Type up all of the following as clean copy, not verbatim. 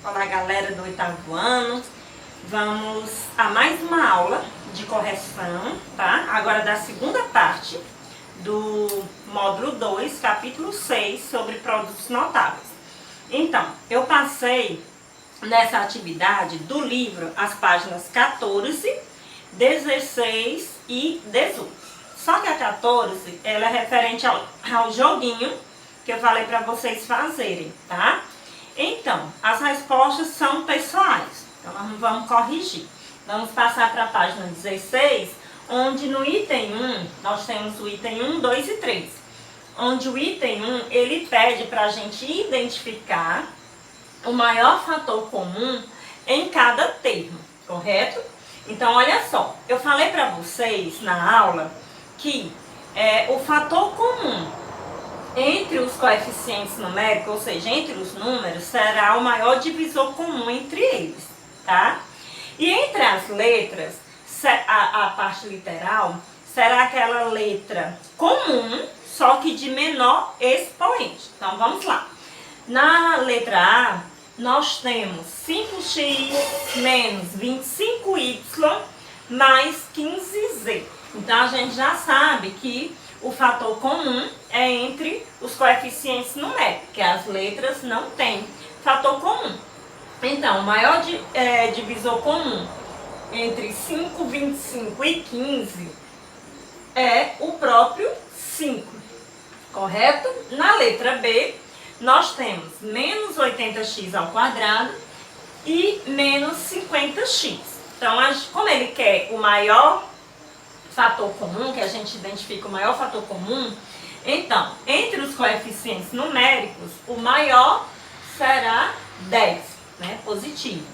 Olá, galera do oitavo ano. Vamos a mais uma aula de correção, tá? Agora da segunda parte do módulo 2, capítulo 6, sobre produtos notáveis. Então, eu passei nessa atividade do livro as páginas 14, 16 e 18. Só que a 14, ela é referente ao joguinho que eu falei para vocês fazerem, tá? Então, as respostas são pessoais, então nós não vamos corrigir. Vamos passar para a página 16, onde no item 1, nós temos o item 1, 2 e 3. Onde o item 1, ele pede para a gente identificar o maior fator comum em cada termo, correto? Então, olha só, eu falei para vocês na aula que o fator comum entre os coeficientes numéricos, ou seja, entre os números, será o maior divisor comum entre eles, tá? E entre as letras, a parte literal será aquela letra comum, só que de menor expoente. Então, vamos lá. Na letra A, nós temos 5x menos 25y mais 15z. Então, a gente já sabe que o fator comum é entre os coeficientes numéricos, que as letras não têm fator comum. Então, o maior divisor comum entre 5, 25 e 15 é o próprio 5, correto? Na letra B, nós temos menos 80x ao quadrado e menos 50x. Então, como ele quer o maior fator comum, que a gente identifica o maior fator comum, então, entre os coeficientes numéricos, o maior será 10, né, positivo.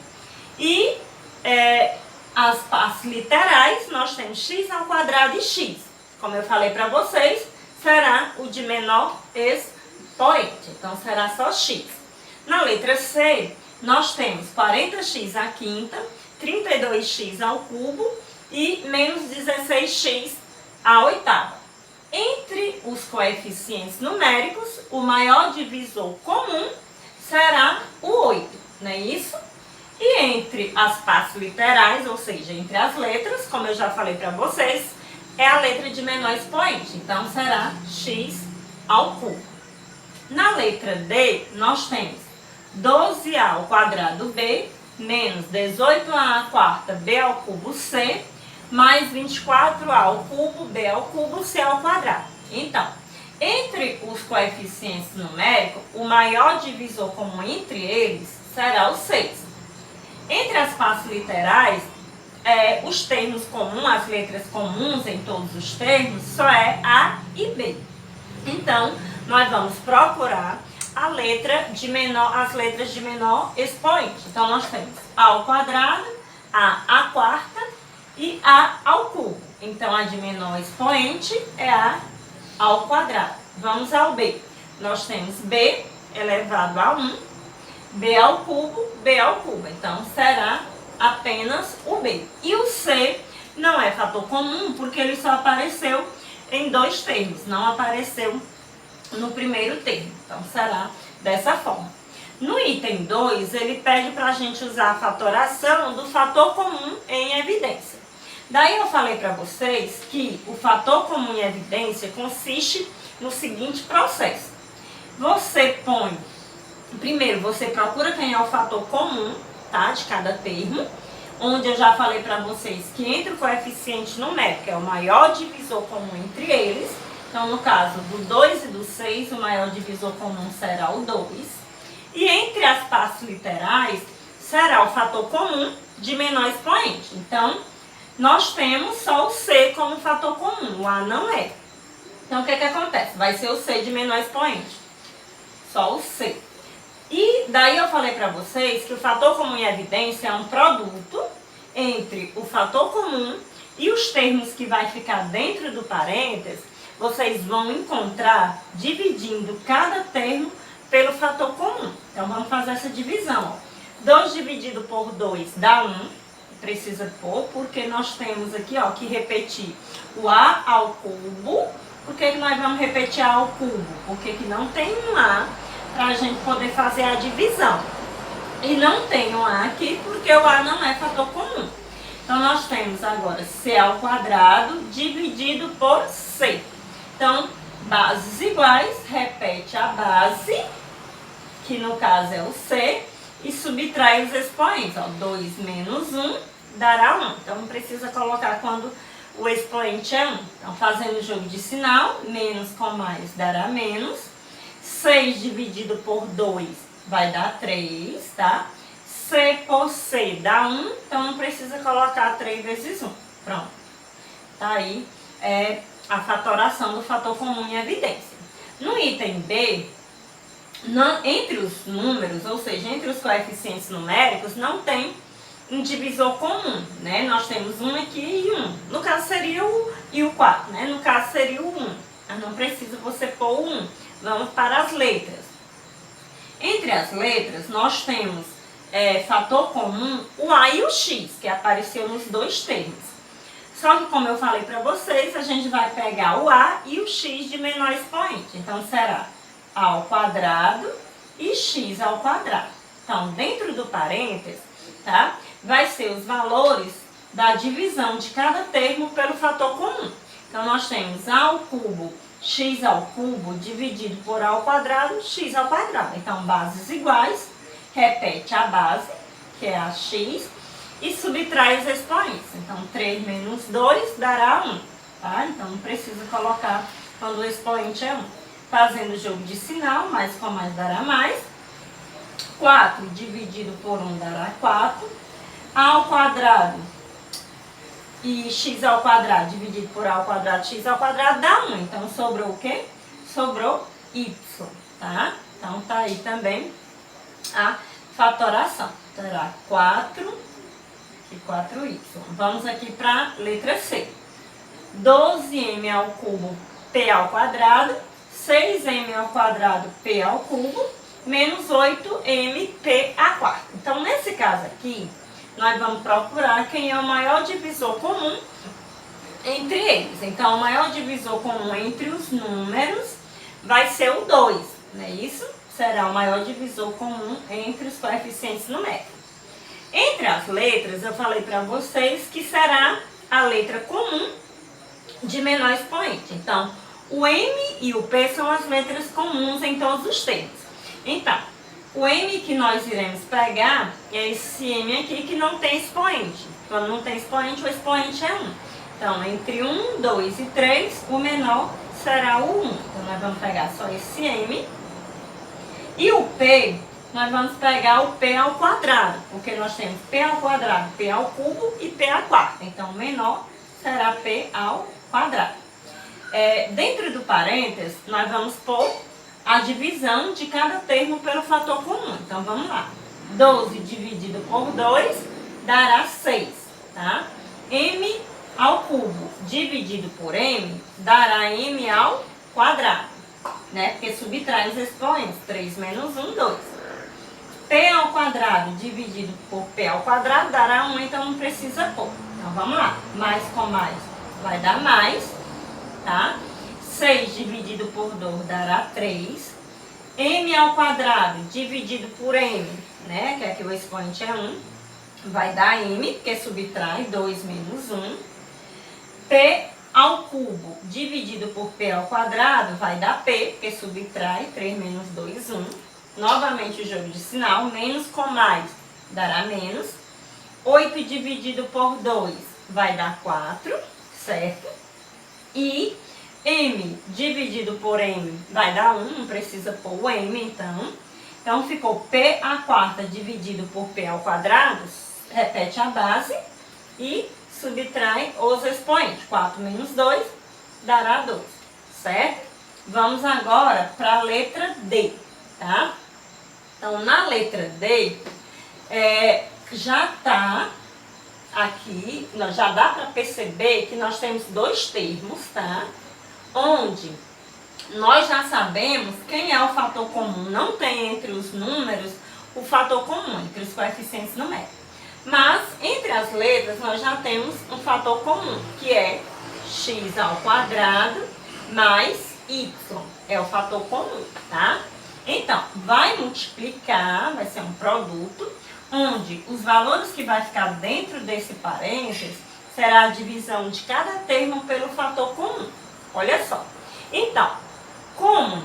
E as partes literais, nós temos x ao quadrado e x. Como eu falei para vocês, será o de menor expoente, então será só x. Na letra C, nós temos 40x à quinta, 32x ao cubo, e menos 16x à oitava. Entre os coeficientes numéricos, o maior divisor comum será o 8, não é isso? E entre as partes literais, ou seja, entre as letras, como eu já falei para vocês, é a letra de menor expoente, então será x ao cubo. Na letra D, nós temos 12a ao quadrado b, menos 18a à quarta b ao cubo c, mais 24a ao cubo, b ao cubo, c ao quadrado. Então, entre os coeficientes numéricos, o maior divisor comum entre eles será o 6. Entre as partes literais, os termos comuns, as letras comuns em todos os termos, só é A e B. Então, nós vamos procurar as letras de menor expoente. Então, nós temos A ao quadrado, A à quarta, e A ao cubo. Então, a de menor expoente é A ao quadrado. Vamos ao B. Nós temos B elevado a 1, B ao cubo, B ao cubo. Então, será apenas o B. E o C não é fator comum, porque ele só apareceu em dois termos, não apareceu no primeiro termo. Então, será dessa forma. No item 2, ele pede para a gente usar a fatoração do fator comum em evidência. Daí eu falei para vocês que o fator comum em evidência consiste no seguinte processo. Você põe, primeiro você procura quem é o fator comum, tá, de cada termo, onde eu já falei para vocês que entre o coeficiente numérico é o maior divisor comum entre eles. Então, no caso do 2 e do 6, o maior divisor comum será o 2. E entre as partes literais, será o fator comum de menor expoente. Então, nós temos só o C como fator comum, o A não é. Então, o que acontece? Vai ser o C de menor expoente. Só o C. E daí eu falei para vocês que o fator comum em evidência é um produto entre o fator comum e os termos que vai ficar dentro do parênteses, vocês vão encontrar dividindo cada termo pelo fator comum. Então, vamos fazer essa divisão. 2 dividido por 2 dá 1. Precisa pôr, porque nós temos aqui, ó, que repetir o A ao cubo. Por que nós vamos repetir A ao cubo? Porque que não tem um A para a gente poder fazer a divisão. E não tem o A aqui porque o A não é fator comum. Então, nós temos agora C ao quadrado dividido por C. Então, bases iguais, repete a base, que no caso é o C, e subtrai os expoentes. Ó, 2 menos 1 dará 1. Então, não precisa colocar quando o expoente é 1. Então, fazendo o jogo de sinal, menos com mais dará menos. 6 dividido por 2 vai dar 3, tá? C por C dá 1, então não precisa colocar 3 vezes 1. Pronto. Tá aí a fatoração do fator comum em evidência. No item B, entre os números, ou seja, entre os coeficientes numéricos, não tem um divisor comum, né? Nós temos 1 aqui e 1. No caso seria o 4, né? No caso seria o 1. Mas não precisa você pôr o 1. Vamos para as letras. Entre as letras, nós temos fator comum o A e o X, que apareceu nos dois termos. Só que, como eu falei para vocês, a gente vai pegar o A e o X de menor expoente. Então, será A ao quadrado e X ao quadrado. Então, dentro do parênteses, tá? Vai ser os valores da divisão de cada termo pelo fator comum. Então, nós temos A ao cubo, X ao cubo, dividido por A ao quadrado, X ao quadrado. Então, bases iguais, repete a base, que é a X, e subtrai os expoentes. Então, 3 menos 2 dará 1, tá? Então, não precisa colocar quando o expoente é 1. Fazendo o jogo de sinal, mais com mais dará mais. 4 dividido por 1 dará 4. A ao quadrado e x ao quadrado dividido por a ao quadrado, x ao quadrado dá 1. Então, sobrou o quê? Sobrou y, tá? Então, tá aí também a fatoração. Terá 4 e 4y. Vamos aqui para a letra C. 12m ao cubo, p ao quadrado, 6m ao quadrado, p ao cubo, menos 8mp a quarta. Então, nesse caso aqui, nós vamos procurar quem é o maior divisor comum entre eles. Então, o maior divisor comum entre os números vai ser o 2, não é isso? Será o maior divisor comum entre os coeficientes numéricos. Entre as letras, eu falei para vocês que será a letra comum de menor expoente. Então, o M e o P são as letras comuns em todos os termos. Então, o M que nós iremos pegar é esse M aqui que não tem expoente. Quando não tem expoente, o expoente é 1. Então, entre 1, 2 e 3, o menor será o 1. Então, nós vamos pegar só esse M. E o P, nós vamos pegar o P ao quadrado, porque nós temos P ao quadrado, P ao cubo e P à quarta. Então, o menor será P ao quadrado. Dentro do parênteses, nós vamos pôr a divisão de cada termo pelo fator comum. Então, vamos lá. 12 dividido por 2 dará 6, tá? M ao cubo dividido por M dará M ao quadrado, né? Porque subtrai os expoentes. 3 menos 1, 2. P ao quadrado dividido por P ao quadrado dará 1, então não precisa pôr. Então, vamos lá. Mais com mais vai dar mais, tá? 6 dividido por 2 dará 3. M ao quadrado dividido por M, né? Que aqui o expoente é 1, vai dar M, porque subtrai 2 menos 1. P ao cubo dividido por P ao quadrado vai dar P, porque subtrai 3 menos 2, 1. Novamente o jogo de sinal, menos com mais dará menos. 8 dividido por 2 vai dar 4, certo? E M dividido por M vai dar 1, não precisa pôr o M, então. Então, ficou P à quarta dividido por P ao quadrado, repete a base e subtrai os expoentes. 4 menos 2 dará 2, certo? Vamos agora para a letra D, tá? Então, na letra D, já está aqui, já dá para perceber que nós temos dois termos, tá? Onde nós já sabemos quem é o fator comum. Não tem entre os números o fator comum, entre os coeficientes numéricos. Mas, entre as letras, nós já temos um fator comum, que é x² mais y. É o fator comum, tá? Então, vai multiplicar, vai ser um produto, onde os valores que vai ficar dentro desse parênteses será a divisão de cada termo pelo fator comum. Olha só. Então, como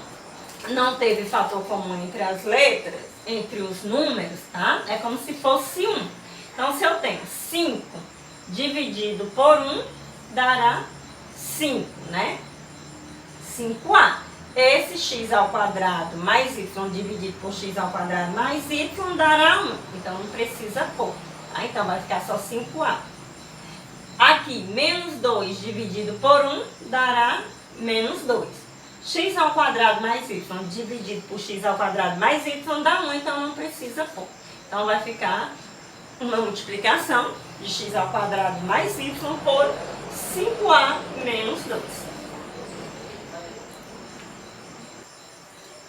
não teve fator comum entre as letras, entre os números, tá? É como se fosse 1. Então, se eu tenho 5 dividido por 1, dará 5, né? 5a. Esse x ao quadrado mais y dividido por x ao quadrado mais y dará 1. Então, não precisa pôr. Tá? Então, vai ficar só 5a. Aqui, menos 2 dividido por 1 dará menos 2. X ao quadrado mais y dividido por x ao quadrado mais y dá 1, então não precisa pôr. Então, vai ficar uma multiplicação de x ao quadrado mais y por 5a menos 2.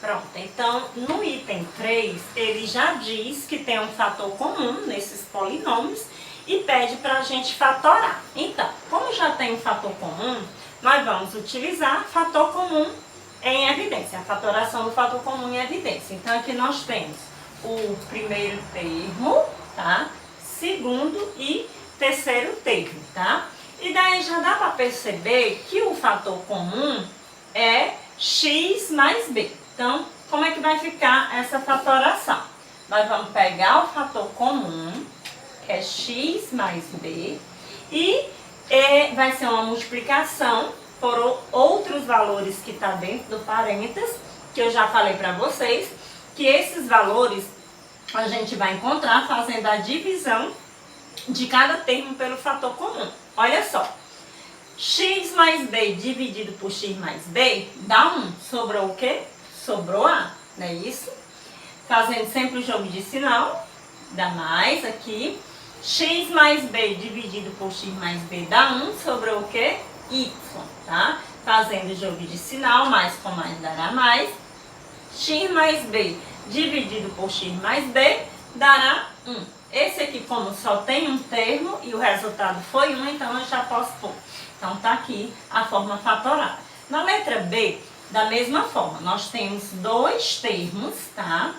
Pronto, então no item 3, ele já diz que tem um fator comum nesses polinômios e pede para a gente fatorar. Então, como já tem um fator comum, nós vamos utilizar fator comum em evidência, a fatoração do fator comum em evidência. Então, aqui nós temos o primeiro termo, tá? Segundo e terceiro termo, tá? E daí já dá para perceber que o fator comum é x mais b. Então, como é que vai ficar essa fatoração? Nós vamos pegar o fator comum, que é x mais b, e vai ser uma multiplicação por outros valores que está dentro do parênteses, que eu já falei para vocês, que esses valores a gente vai encontrar fazendo a divisão de cada termo pelo fator comum. Olha só, x mais b dividido por x mais b dá 1. Sobrou o quê? Sobrou a, não é isso? Fazendo sempre o jogo de sinal, dá mais aqui. X mais b dividido por x mais b dá 1, sobrou o quê? Y, tá? Fazendo o jogo de sinal, mais com mais dará mais. X mais b dividido por x mais b dará 1. Esse aqui, como só tem um termo e o resultado foi 1, então eu já posso pôr. Então tá aqui a forma fatorada. Na letra B, da mesma forma, nós temos dois termos, tá?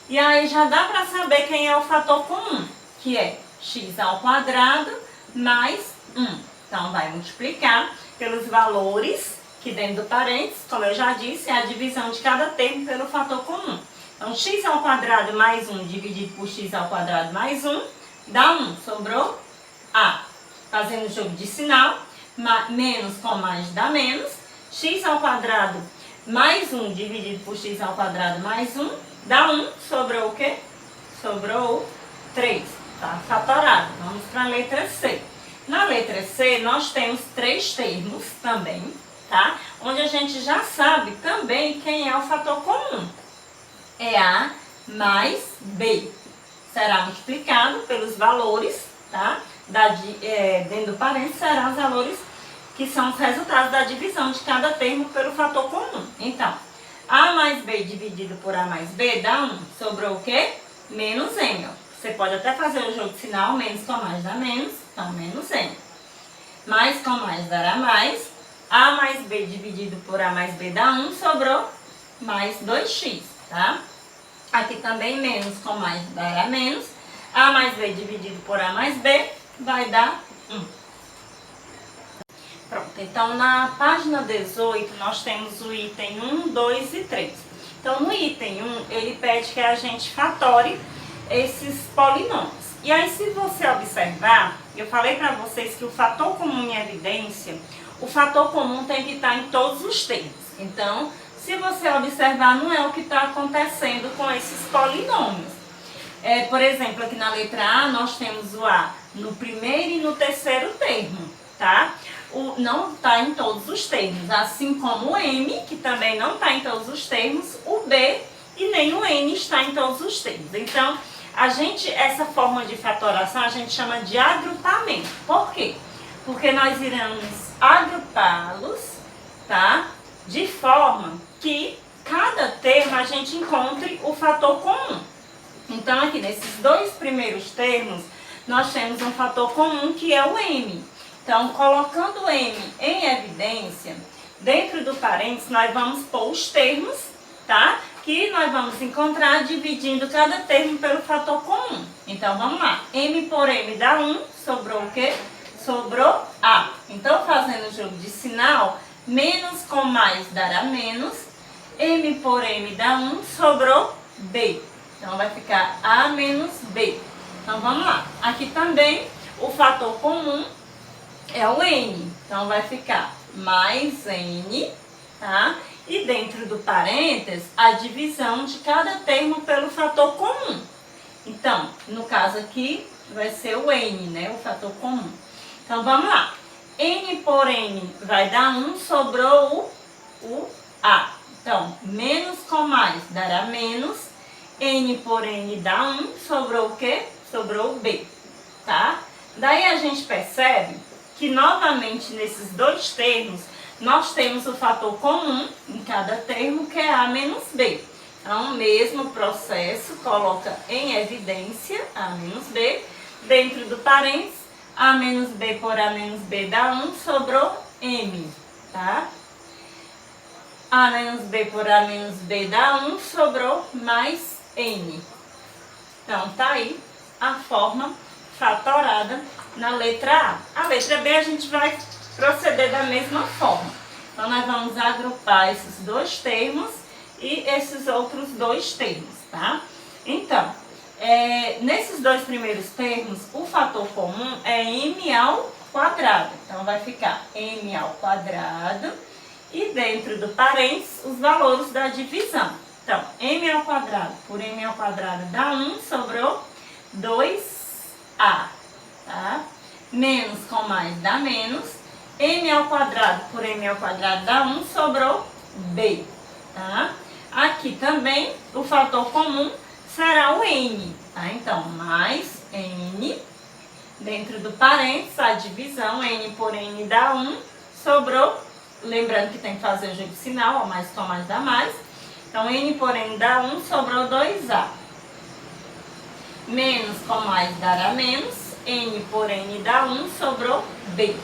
E aí já dá para saber quem é o fator comum, que é x ao quadrado mais 1. Então, vai multiplicar pelos valores que dentro do parênteses, como eu já disse, é a divisão de cada termo pelo fator comum. Então, x ao quadrado mais 1 dividido por x ao quadrado mais 1 dá 1. Sobrou a. Fazendo o jogo de sinal, menos com mais dá menos. X ao quadrado mais 1 dividido por x ao quadrado mais 1 dá 1. Sobrou o quê? Sobrou 3. Tá fatorado. Vamos para a letra C. Na letra C, nós temos três termos também, tá? Onde a gente já sabe também quem é o fator comum. É A mais B. Será multiplicado pelos valores, tá? Dentro do parênteses, serão os valores que são os resultados da divisão de cada termo pelo fator comum. Então, A mais B dividido por A mais B dá 1. Sobrou o quê? Menos M. Você pode até fazer o jogo de sinal, menos com mais dá menos, então menos M. Mais com mais dará mais. A mais B dividido por A mais B dá 1, sobrou mais 2x, tá? Aqui também menos com mais dará menos. A mais B dividido por A mais B vai dar 1. Pronto, então na página 18 nós temos o item 1, 2 e 3. Então no item 1 ele pede que a gente fatore esses polinômios. E aí, se você observar, eu falei para vocês que o fator comum em evidência, o fator comum tem que estar em todos os termos. Então, se você observar, não é o que está acontecendo com esses polinômios. Por exemplo, aqui na letra A, nós temos o A no primeiro e no terceiro termo, tá? Não está em todos os termos, assim como o M, que também não está em todos os termos, o B e nem o N está em todos os termos. Então, essa forma de fatoração a gente chama de agrupamento. Por quê? Porque nós iremos agrupá-los, tá? De forma que cada termo a gente encontre o fator comum. Então, aqui nesses dois primeiros termos, nós temos um fator comum que é o M. Então, colocando o M em evidência, dentro do parênteses nós vamos pôr os termos, tá? que nós vamos encontrar dividindo cada termo pelo fator comum. Então, vamos lá. M por M dá 1, sobrou o quê? Sobrou A. Então, fazendo o jogo de sinal, menos com mais dará menos. M por M dá 1, sobrou B. Então, vai ficar A menos B. Então, vamos lá. Aqui também, o fator comum é o N. Então, vai ficar mais N, tá? E dentro do parênteses, a divisão de cada termo pelo fator comum. Então, no caso aqui, vai ser o N, né? O fator comum. Então, vamos lá. N por N vai dar 1, sobrou o A. Então, menos com mais dará menos. N por N dá 1, sobrou o quê? Sobrou o B, tá? Daí a gente percebe que, novamente, nesses dois termos, nós temos o fator comum em cada termo, que é A menos B. Então, o mesmo processo, coloca em evidência A menos B. Dentro do parênteses, A menos B por A menos B dá 1, sobrou M, tá? A menos B por A menos B dá 1, sobrou mais N. Então, tá aí a forma fatorada na letra A. A letra B a gente vai proceder da mesma forma. Então, nós vamos agrupar esses dois termos e esses outros dois termos, tá? Então, nesses dois primeiros termos, o fator comum é M ao quadrado. Então, vai ficar M ao quadrado e dentro do parênteses, os valores da divisão. Então, M ao quadrado por M ao quadrado dá 1, sobrou 2A, tá? Menos com mais dá menos. M ao quadrado por M ao quadrado dá 1, sobrou B, tá? Aqui também, o fator comum será o N, tá? Então, mais N, dentro do parênteses, a divisão, N por N dá 1, sobrou, lembrando que tem que fazer o jogo de sinal, ó, mais com mais dá mais. Então, N por N dá 1, sobrou 2A. Menos com mais dará menos, N por N dá 1, sobrou B.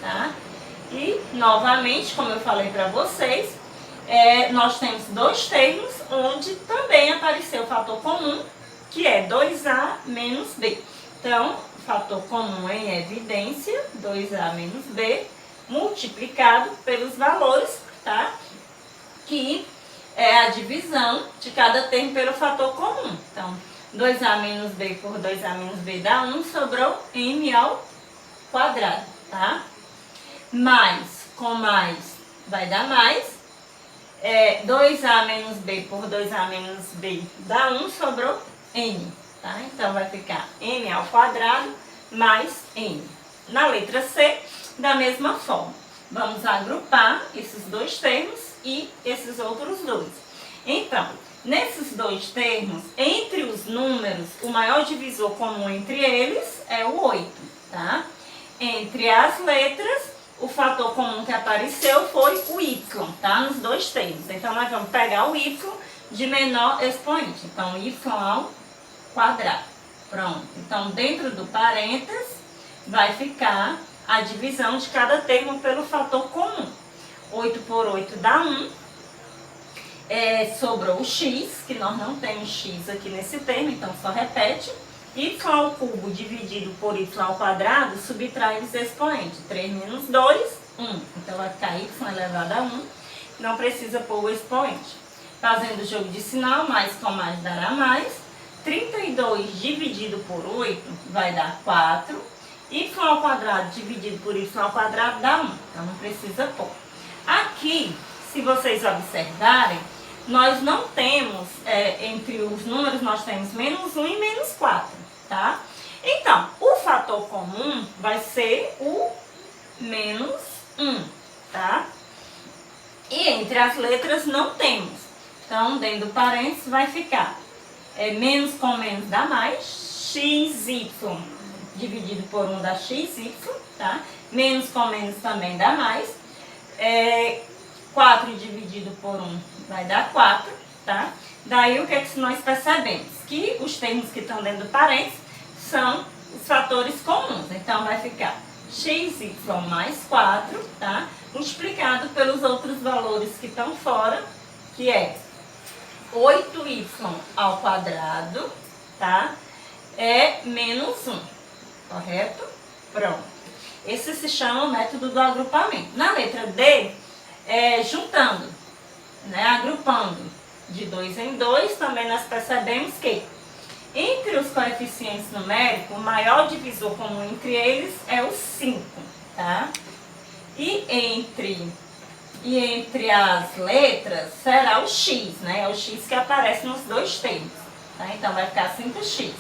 Tá? E, novamente, como eu falei para vocês, nós temos dois termos onde também apareceu o fator comum, que é 2A menos B. Então, o fator comum em evidência, 2A menos B, multiplicado pelos valores, tá? Que é a divisão de cada termo pelo fator comum. Então, 2A menos B por 2A menos B dá 1, sobrou M ao quadrado, tá? Mais com mais vai dar mais. 2A menos B por 2A menos B dá 1, sobrou N, tá? Então, vai ficar M ao quadrado mais N. Na letra C, da mesma forma. Vamos agrupar esses dois termos e esses outros dois. Então, nesses dois termos, entre os números, o maior divisor comum entre eles é o 8, tá? Entre as letras, o fator comum que apareceu foi o y, tá? Nos dois termos. Então, nós vamos pegar o y de menor expoente. Então, y ao quadrado. Pronto. Então, dentro do parênteses, vai ficar a divisão de cada termo pelo fator comum. 8 por 8 dá 1. Sobrou o x, que nós não temos x aqui nesse termo, então só repete. Y ao cubo dividido por y ao quadrado, subtrai os expoentes. 3 menos 2, 1. Então, vai ficar y elevado a 1. Não precisa pôr o expoente. Fazendo o jogo de sinal, mais com mais dará mais. 32 dividido por 8 vai dar 4. Y ao quadrado dividido por y ao quadrado dá 1. Então, não precisa pôr. Aqui, se vocês observarem, nós não temos, entre os números, nós temos menos 1 e menos 4, tá? Então, o fator comum vai ser o menos 1, tá? E entre as letras não temos. Então, dentro do parênteses vai ficar menos com menos dá mais, xy dividido por 1 dá xy, tá? Menos com menos também dá mais. 4 dividido por 1 vai dar 4, tá? Daí o que é que nós percebemos? Que os termos que estão dentro do parênteses são os fatores comuns. Então, vai ficar xy mais 4, tá? Multiplicado pelos outros valores que estão fora, que é 8y ao quadrado, tá? É menos 1, correto? Pronto. Esse se chama o método do agrupamento. Na letra D, juntando, né? Agrupando de 2 em 2, também nós percebemos que entre os coeficientes numéricos, o maior divisor comum entre eles é o 5, tá? E entre as letras será o x, né? É o x que aparece nos dois termos, tá? Então vai ficar 5x.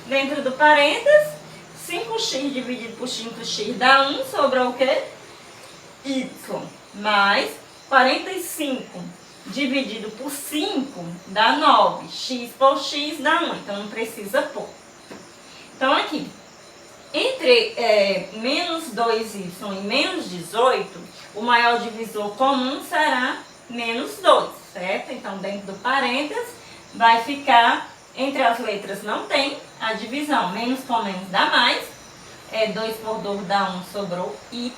Dentro do parênteses, 5x dividido por 5x dá 1, sobrou o quê? Y. Mais 45 dividido por 5 dá 9. X por x dá 1, então não precisa pôr. Então aqui, entre menos 2y e menos 18, o maior divisor comum será menos 2, certo? Então dentro do parênteses vai ficar, entre as letras não tem a divisão, menos com menos dá mais, 2 por 2 dá 1, sobrou y,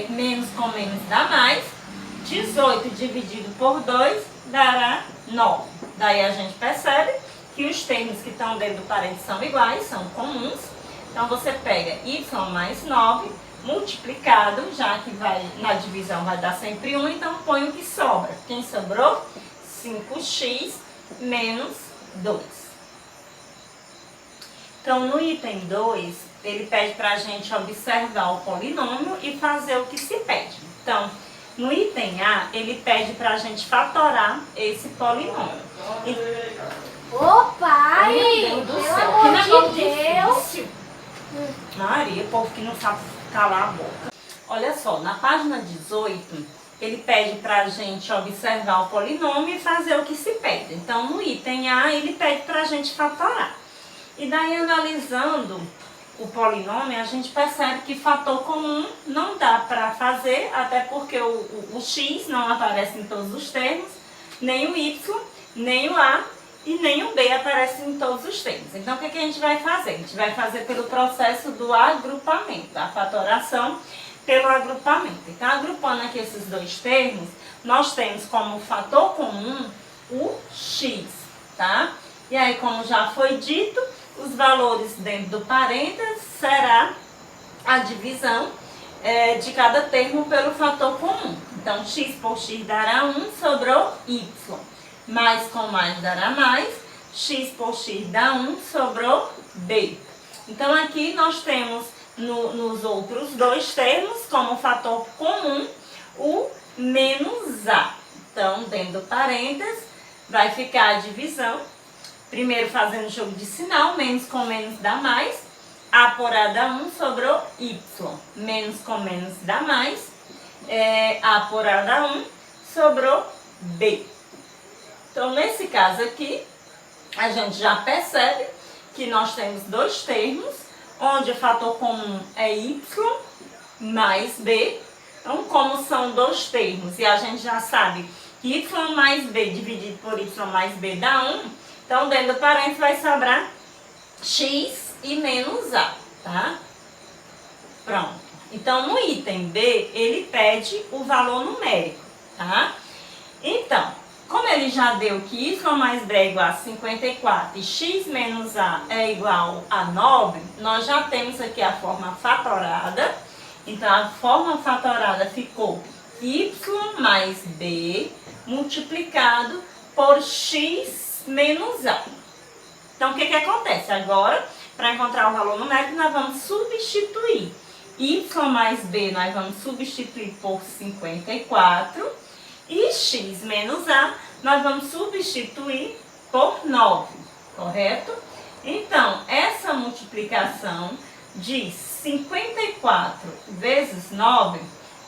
menos com menos dá mais, 18 dividido por 2 dará 9. Daí a gente percebe que os termos que estão dentro do parênteses são iguais, são comuns. Então você pega y mais 9 multiplicado, já que na divisão vai dar sempre 1, então põe o que sobra. Quem sobrou? 5x menos 2. Então no item 2, ele pede para a gente observar o polinômio e fazer o que se pede. Então, no item A, ele pede para a gente fatorar esse polinômio. Ô pai, meu Deus do céu, pelo que amor negócio de Deus. difícil. Maria, povo que não sabe calar a boca. Olha só, na página 18, ele pede para a gente observar o polinômio e fazer o que se pede. Então, no item A, ele pede para a gente fatorar. E daí, analisando o polinômio, a gente percebe que fator comum não dá para fazer, até porque o x não aparece em todos os termos, nem o y, nem o a e nem o b aparecem em todos os termos. Então, o que a gente vai fazer? A gente vai fazer pelo processo do agrupamento, a fatoração pelo agrupamento. Então, agrupando aqui esses dois termos, nós temos como fator comum o x, tá? E aí, como já foi dito, os valores dentro do parênteses será a divisão de cada termo pelo fator comum. Então, x por x dará 1, sobrou y. Mais com mais dará mais, x por x dá 1, sobrou b. Então, aqui nós temos nos outros dois termos, como fator comum, o menos a. Então, dentro do parênteses, vai ficar a divisão. Primeiro fazendo jogo de sinal, menos com menos dá mais, a por a dá 1, sobrou y. Menos com menos dá mais, a por a dá 1, sobrou b. Então, nesse caso aqui, a gente já percebe que nós temos dois termos, onde o fator comum é y mais b. Então, como são dois termos e a gente já sabe que y mais b dividido por y mais b dá 1, então, dentro do parênteses vai sobrar x e menos a, tá? Pronto. Então, no item B, ele pede o valor numérico, tá? Então, como ele já deu que y mais b é igual a 54 e x menos a é igual a 9, nós já temos aqui a forma fatorada. Então, a forma fatorada ficou y mais b multiplicado por x menos a. Então, o que acontece? Agora, para encontrar o valor numérico, nós vamos substituir. Y mais b nós vamos substituir por 54. E x menos a nós vamos substituir por 9, correto? Então, essa multiplicação de 54 vezes 9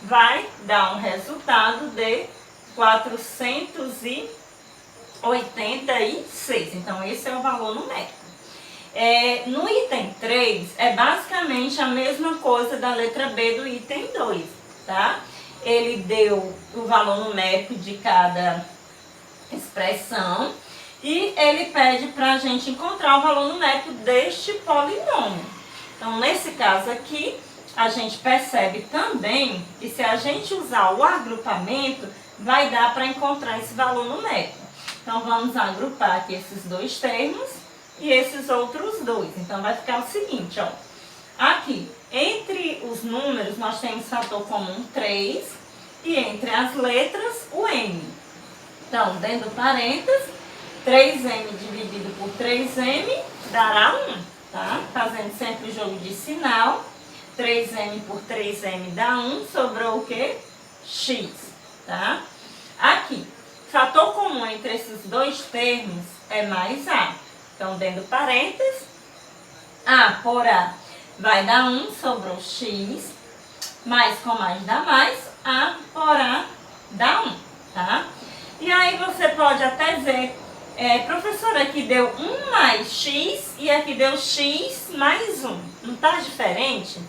vai dar um resultado de 486. Então, esse é o valor numérico. No item 3, é basicamente a mesma coisa da letra B do item 2, tá? Ele deu o valor numérico de cada expressão e ele pede para a gente encontrar o valor numérico deste polinômio. Então, nesse caso aqui, a gente percebe também que se a gente usar o agrupamento, vai dar para encontrar esse valor numérico. Então, vamos agrupar aqui esses dois termos e esses outros dois. Então, vai ficar o seguinte, ó. Aqui, entre os números, nós temos fator comum 3 e entre as letras, o M. Então, dentro do parênteses, 3M dividido por 3M dará 1, tá? Fazendo sempre o jogo de sinal. 3M por 3M dá 1, sobrou o quê? X, tá? Aqui, fator comum entre esses dois termos é mais A. Então, dentro do parênteses, A por A vai dar 1, sobrou X, mais com mais dá mais, A por A dá 1, tá? E aí você pode até dizer, professora, aqui deu 1 mais X e aqui deu X mais 1. Não está diferente?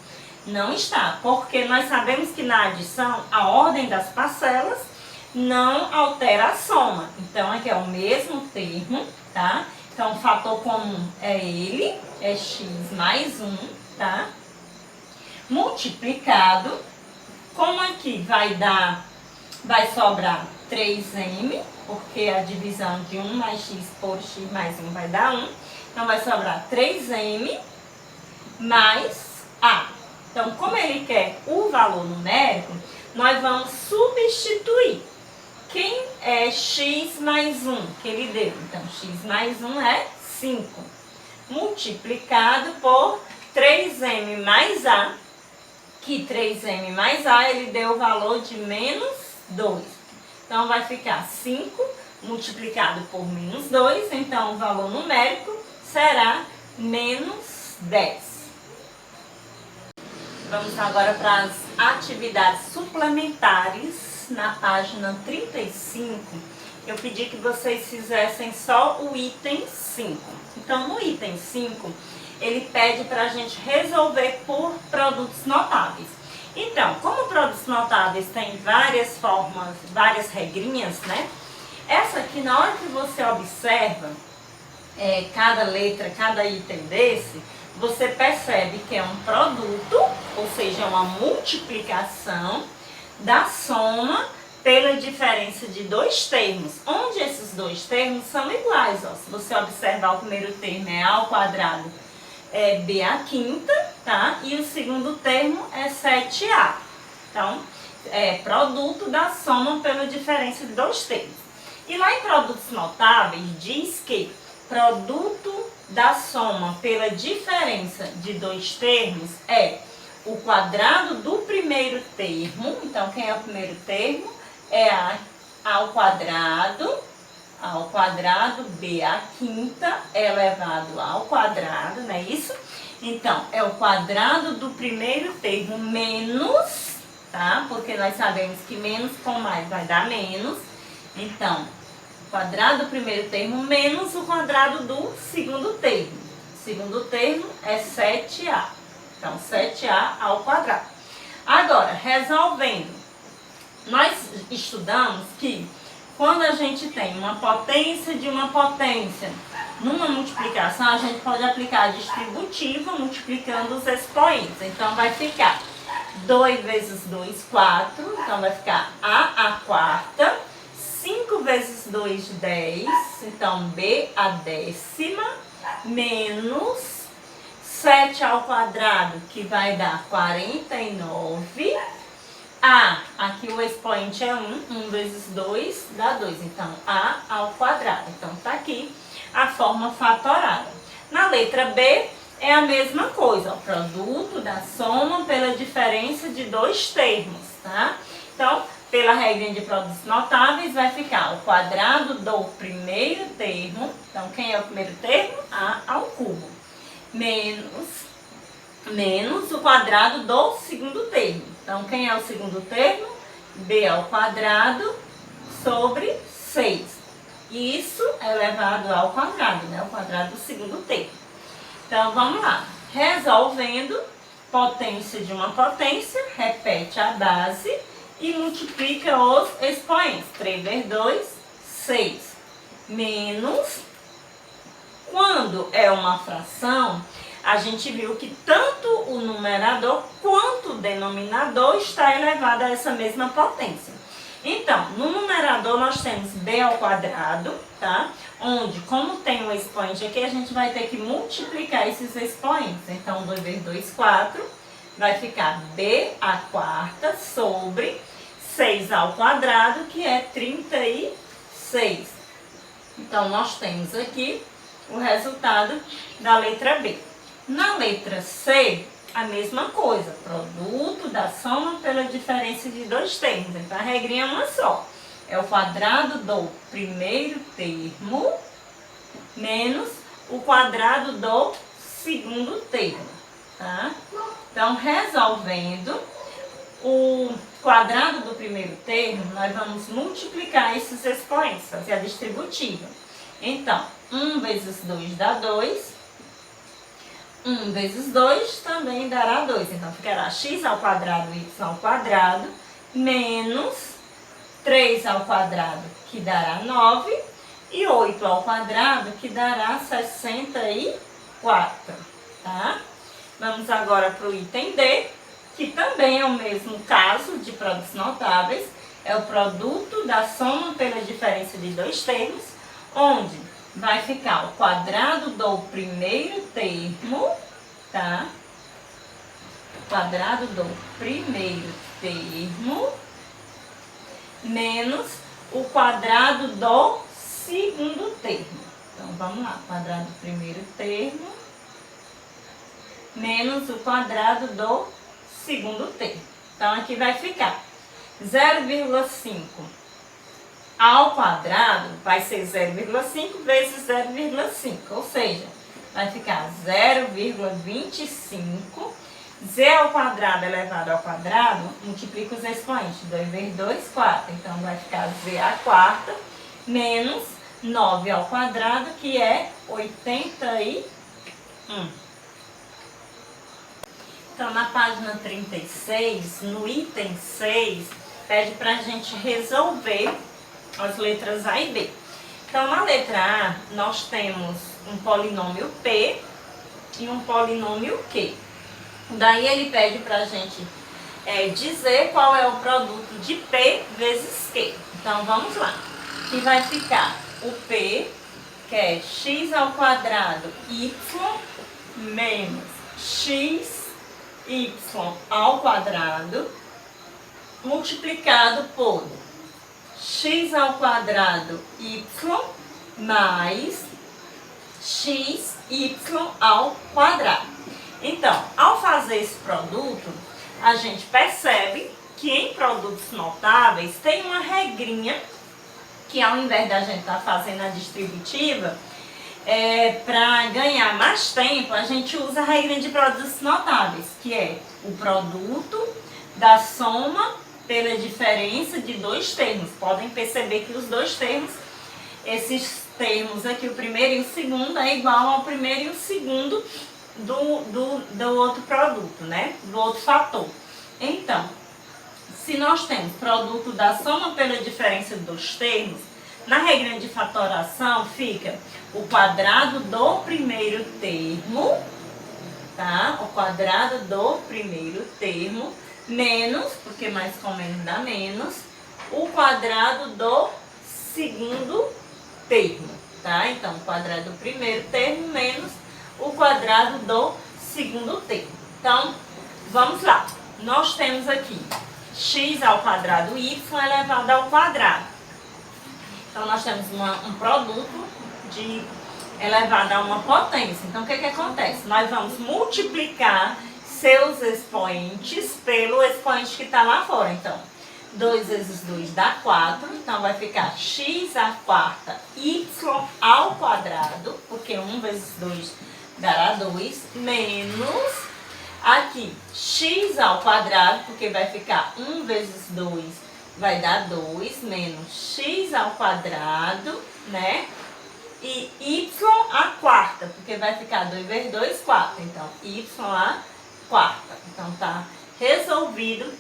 Não está, porque nós sabemos que na adição a ordem das parcelas não altera a soma. Então, aqui é o mesmo termo, tá? Então, o fator comum é ele, é X mais 1, tá? Multiplicado, como aqui vai sobrar 3M, porque a divisão de 1 mais X por X mais 1 vai dar 1. Então, vai sobrar 3M mais A. Então, como ele quer o valor numérico, nós vamos substituir. Quem é X mais 1 que ele deu? Então, X mais 1 é 5. Multiplicado por 3M mais A, que 3M mais A, ele deu o valor de menos 2. Então, vai ficar 5 multiplicado por menos 2. Então, o valor numérico será menos 10. Vamos agora para as atividades suplementares na página 35. Eu pedi que vocês fizessem só o item 5. Então, no item 5, ele pede para a gente resolver por produtos notáveis. Então, como produtos notáveis tem várias formas, várias regrinhas, né? Essa aqui, na hora que você observa cada letra, cada item desse, você percebe que é um produto, ou seja, é uma multiplicação da soma pela diferença de dois termos, onde esses dois termos são iguais. Ó. Se você observar, o primeiro termo é A ao quadrado, é B à quinta, tá? E o segundo termo é 7A. Então, é produto da soma pela diferença de dois termos. E lá em produtos notáveis, diz que produto da soma pela diferença de dois termos é o quadrado do primeiro termo. Então, quem é o primeiro termo? É A ao quadrado, B à quinta elevado ao quadrado, não é isso? Então, é o quadrado do primeiro termo menos, tá? Porque nós sabemos que menos com mais vai dar menos. Então, quadrado do primeiro termo menos o quadrado do segundo termo. O segundo termo é 7A. Então, 7A ao quadrado. Agora, resolvendo, nós estudamos que quando a gente tem uma potência de uma potência numa multiplicação, a gente pode aplicar a distributiva multiplicando os expoentes. Então, vai ficar 2 vezes 2, 4. Então, vai ficar A à quarta. 5 vezes 2, 10, então B à décima, menos 7 ao quadrado, que vai dar 49. Aqui o expoente é 1, 1 vezes 2 dá 2, então A ao quadrado. Então tá aqui a forma fatorada. Na letra B é a mesma coisa, ó, produto da soma pela diferença de dois termos, tá? Então, pela regra de produtos notáveis, vai ficar o quadrado do primeiro termo. Então, quem é o primeiro termo? A ao cubo. Menos o quadrado do segundo termo. Então, quem é o segundo termo? B ao quadrado sobre 6. Isso elevado ao quadrado, né? O quadrado do segundo termo. Então, vamos lá. Resolvendo, potência de uma potência, repete a base e multiplica os expoentes. 3 vezes 2, 6. Menos, quando é uma fração, a gente viu que tanto o numerador quanto o denominador está elevado a essa mesma potência. Então, no numerador nós temos b ao quadrado, tá? Onde, como tem um expoente aqui, a gente vai ter que multiplicar esses expoentes. Então, 2 vezes 2, 4, vai ficar b à quarta sobre 6 ao quadrado, que é 36. Então, nós temos aqui o resultado da letra B. Na letra C, a mesma coisa, produto da soma pela diferença de dois termos. Então, a regrinha é uma só. É o quadrado do primeiro termo menos o quadrado do segundo termo, tá? Então, resolvendo o quadrado do primeiro termo, nós vamos multiplicar esses expoentes, fazer a distributiva. Então, 1 vezes 2 dá 2. 1 vezes 2 também dará 2. Então, ficará x ao quadrado, y ao quadrado, menos 3 ao quadrado, que dará 9, e 8 ao quadrado, que dará 64, tá? Vamos agora para o item D, que também é o mesmo caso de produtos notáveis. É o produto da soma pela diferença de dois termos, onde vai ficar o quadrado do primeiro termo, tá? Quadrado do primeiro termo menos o quadrado do segundo termo. Então, vamos lá. Quadrado do primeiro termo menos o quadrado do segundo termo. Então, aqui vai ficar 0,5 ao quadrado vai ser 0,5 vezes 0,5, ou seja, vai ficar 0,25. Z ao quadrado elevado ao quadrado, multiplica os expoentes. 2 vezes 2, 4. Então, vai ficar Z à quarta menos 9 ao quadrado, que é 81. Então, na página 36, no item 6, pede para a gente resolver as letras A e B. Então, na letra A, nós temos um polinômio P e um polinômio Q. Daí, ele pede para a gente dizer qual é o produto de P vezes Q. Então, vamos lá. Que vai ficar o P, que é x ao quadrado y menos x y ao quadrado multiplicado por x ao quadrado y mais x y ao quadrado. Então, ao fazer esse produto, a gente percebe que em produtos notáveis tem uma regrinha que, ao invés da gente estar fazendo a distributiva, para ganhar mais tempo, a gente usa a regra de produtos notáveis, que é o produto da soma pela diferença de dois termos. Podem perceber que os dois termos, esses termos aqui, o primeiro e o segundo, é igual ao primeiro e o segundo do outro produto, né? Do outro fator. Então, se nós temos produto da soma pela diferença dos termos, na regra de fatoração fica o quadrado do primeiro termo, tá? O quadrado do primeiro termo menos, porque mais com menos dá menos, o quadrado do segundo termo, tá? Então, o quadrado do primeiro termo menos o quadrado do segundo termo. Então, vamos lá. Nós temos aqui x ao quadrado y elevado ao quadrado. Então, nós temos um produto elevado a uma potência. Então, o que acontece? Nós vamos multiplicar seus expoentes pelo expoente que está lá fora. Então, 2 vezes 2 dá 4. Então, vai ficar x à quarta y ao quadrado, porque 1 vezes 2 dará 2, menos aqui x ao quadrado, porque vai ficar 1 vezes 2 vai dar 2, menos x ao quadrado, né? E y à quarta, porque vai ficar 2 vezes 2, 4. Então, y à quarta. Então, tá resolvido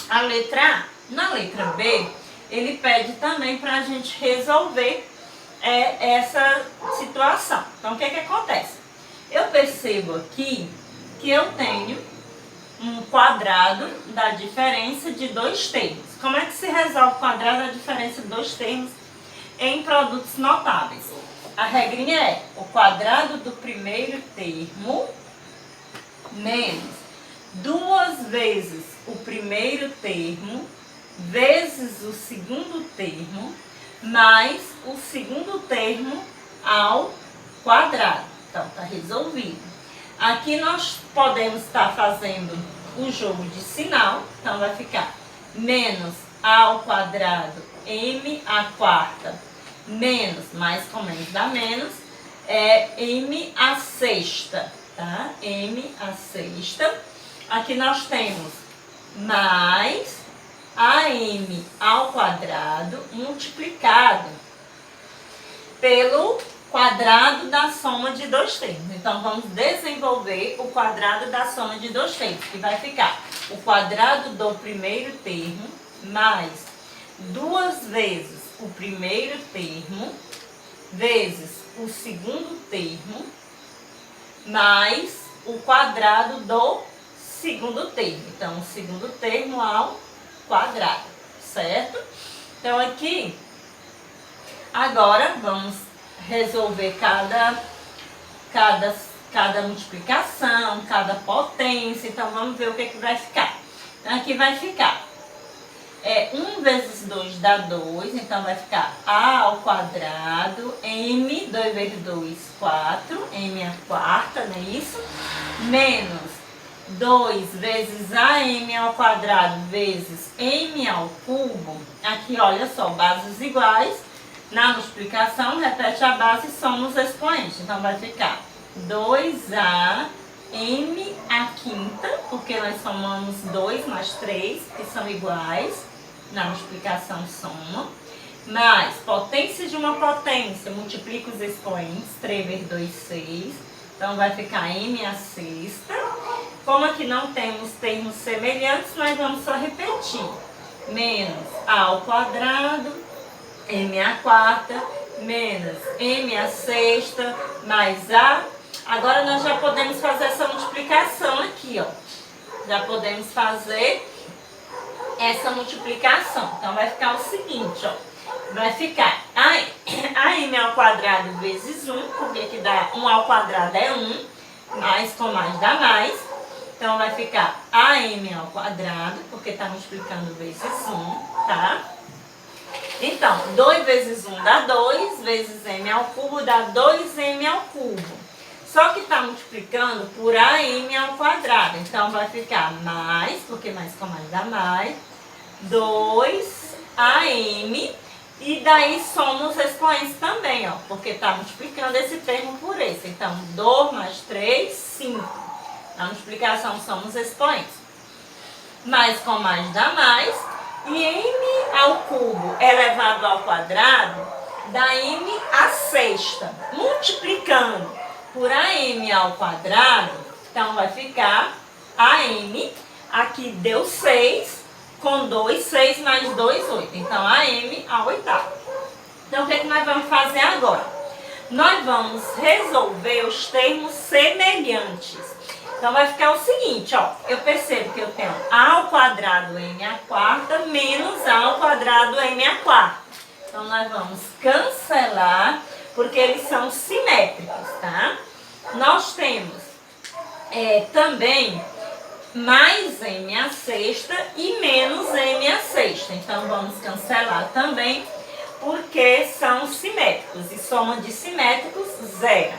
a letra A. Na letra B, ele pede também para a gente resolver essa situação. Então, o que acontece? Eu percebo aqui que eu tenho um quadrado da diferença de dois termos. como é que se resolve o quadrado da diferença de dois termos em produtos notáveis? A regrinha é o quadrado do primeiro termo menos 2 vezes o primeiro termo vezes o segundo termo mais o segundo termo ao quadrado. Então, está resolvido. Aqui nós podemos estar fazendo o jogo de sinal. Então, vai ficar menos a ao quadrado m à quarta menos, mais com menos dá menos, é m à sexta, tá? M à sexta. Aqui nós temos mais am ao quadrado multiplicado pelo quadrado da soma de dois termos. Então, vamos desenvolver o quadrado da soma de dois termos, que vai ficar o quadrado do primeiro termo mais 2 vezes o primeiro termo vezes o segundo termo mais o quadrado do segundo termo. Então, o segundo termo ao quadrado, certo? Então, aqui, agora, vamos resolver cada multiplicação, cada potência. Então, vamos ver o que vai ficar. Então, aqui vai ficar 1 vezes 2 dá 2, então vai ficar a ao quadrado, m, 2 vezes 2, 4, m à quarta, não é isso? Menos 2 vezes am ao quadrado vezes m ao cubo. Aqui, olha só, bases iguais. Na multiplicação, repete a base e soma os expoentes. Então, vai ficar 2a m à quinta, porque nós somamos 2 mais 3, que são iguais. Na multiplicação, soma. Mais potência de uma potência, multiplica os expoentes. 3 vezes 2, 6. Então, vai ficar m à sexta. Como aqui não temos termos semelhantes, nós vamos só repetir. Menos a ao quadrado, m à quarta, menos m à sexta, mais a. Agora, nós já podemos fazer essa multiplicação aqui, ó. Já podemos fazer essa multiplicação. Então, vai ficar o seguinte, ó. Vai ficar a m ao quadrado vezes 1, porque aqui dá 1 ao quadrado é 1, mais com mais dá mais. Então, vai ficar a m ao quadrado, porque está multiplicando vezes 1, tá? Então, 2 vezes 1 dá 2, vezes m ao cubo dá 2m ao cubo. Só que está multiplicando por am ao quadrado. Então, vai ficar mais, porque mais com mais dá mais, 2am. E daí soma os expoentes também, ó, porque está multiplicando esse termo por esse. Então, 2 mais 3, 5. Na multiplicação soma os expoentes. Mais com mais dá mais. E m ao cubo elevado ao quadrado dá m à sexta. Multiplicando por am ao quadrado, então vai ficar am, aqui deu 6, com 2, 6 mais 2, 8. Então, am à oitava. Então, o que nós vamos fazer agora? Nós vamos resolver os termos semelhantes. Então, vai ficar o seguinte, ó. Eu percebo que eu tenho a ao quadrado m à quarta menos a ao quadrado m à quarta. Então, nós vamos cancelar, porque eles são simétricos, tá? Nós temos também mais m à sexta e menos m à sexta. Então, vamos cancelar também, porque são simétricos. E soma de simétricos, 0.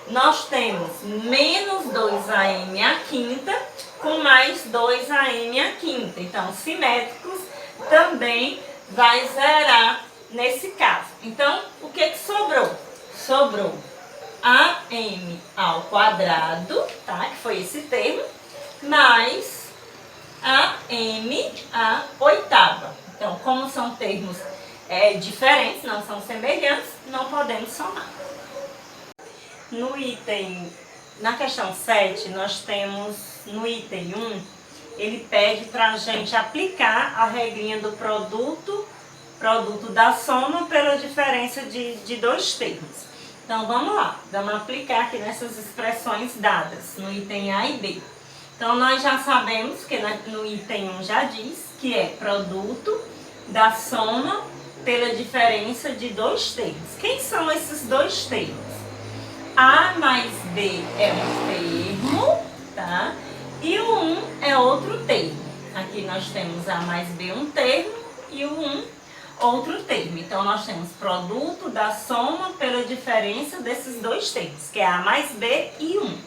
Nós temos menos 2am à quinta com mais 2am à quinta. Então, simétricos também vai zerar nesse caso. Então, o que sobrou? Sobrou am ao quadrado, tá? Que foi esse termo, mais am à oitava. Então, como são termos diferentes, não são semelhantes, não podemos somar. No item, na questão 7, nós temos, no item 1, ele pede para a gente aplicar a regrinha do produto da soma pela diferença de dois termos. Então, vamos lá. Vamos aplicar aqui nessas expressões dadas, no item A e B. Então, nós já sabemos, que no item 1 já diz, que é produto da soma pela diferença de dois termos. Quem são esses dois termos? A mais B é um termo, tá? E o 1 é outro termo. Aqui nós temos A mais B um termo e o 1 outro termo. Então, nós temos produto da soma pela diferença desses dois termos, que é A mais B e 1.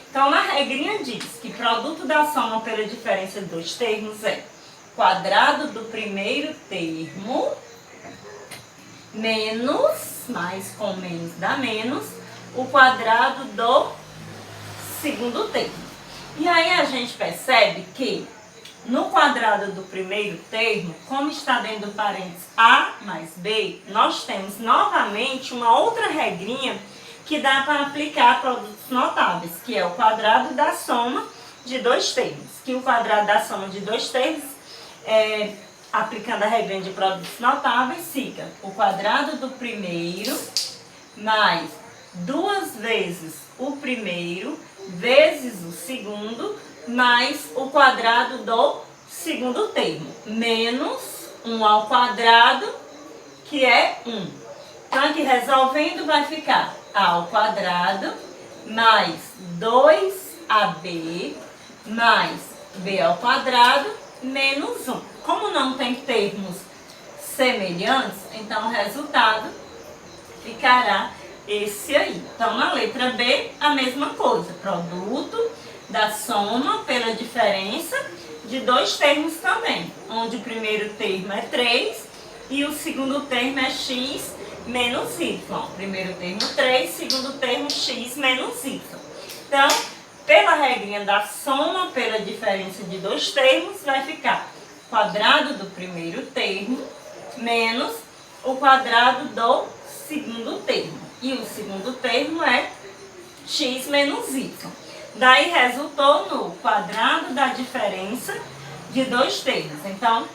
Então, na regrinha diz que produto da soma pela diferença de dois termos é quadrado do primeiro termo menos, mais com menos dá menos, o quadrado do segundo termo. E aí a gente percebe que no quadrado do primeiro termo, como está dentro do parênteses A mais B, nós temos novamente uma outra regrinha que dá para aplicar produtos notáveis, que é o quadrado da soma de dois termos. Que o quadrado da soma de dois termos, aplicando a regrinha de produtos notáveis, fica o quadrado do primeiro mais 2 vezes o primeiro vezes o segundo mais o quadrado do segundo termo, menos 1 ao quadrado, que é 1. Então, aqui resolvendo vai ficar A ao quadrado mais 2AB mais B ao quadrado menos 1. Como não tem termos semelhantes, então o resultado ficará esse aí. Então, na letra B, a mesma coisa. Produto da soma pela diferença de dois termos também, onde o primeiro termo é 3 e o segundo termo é x menos y. Primeiro termo 3, segundo termo x menos y. Então, pela regrinha da soma pela diferença de dois termos, vai ficar quadrado do primeiro termo menos o quadrado do segundo termo. E o segundo termo é x menos y. Daí resultou no quadrado da diferença de dois termos. Então,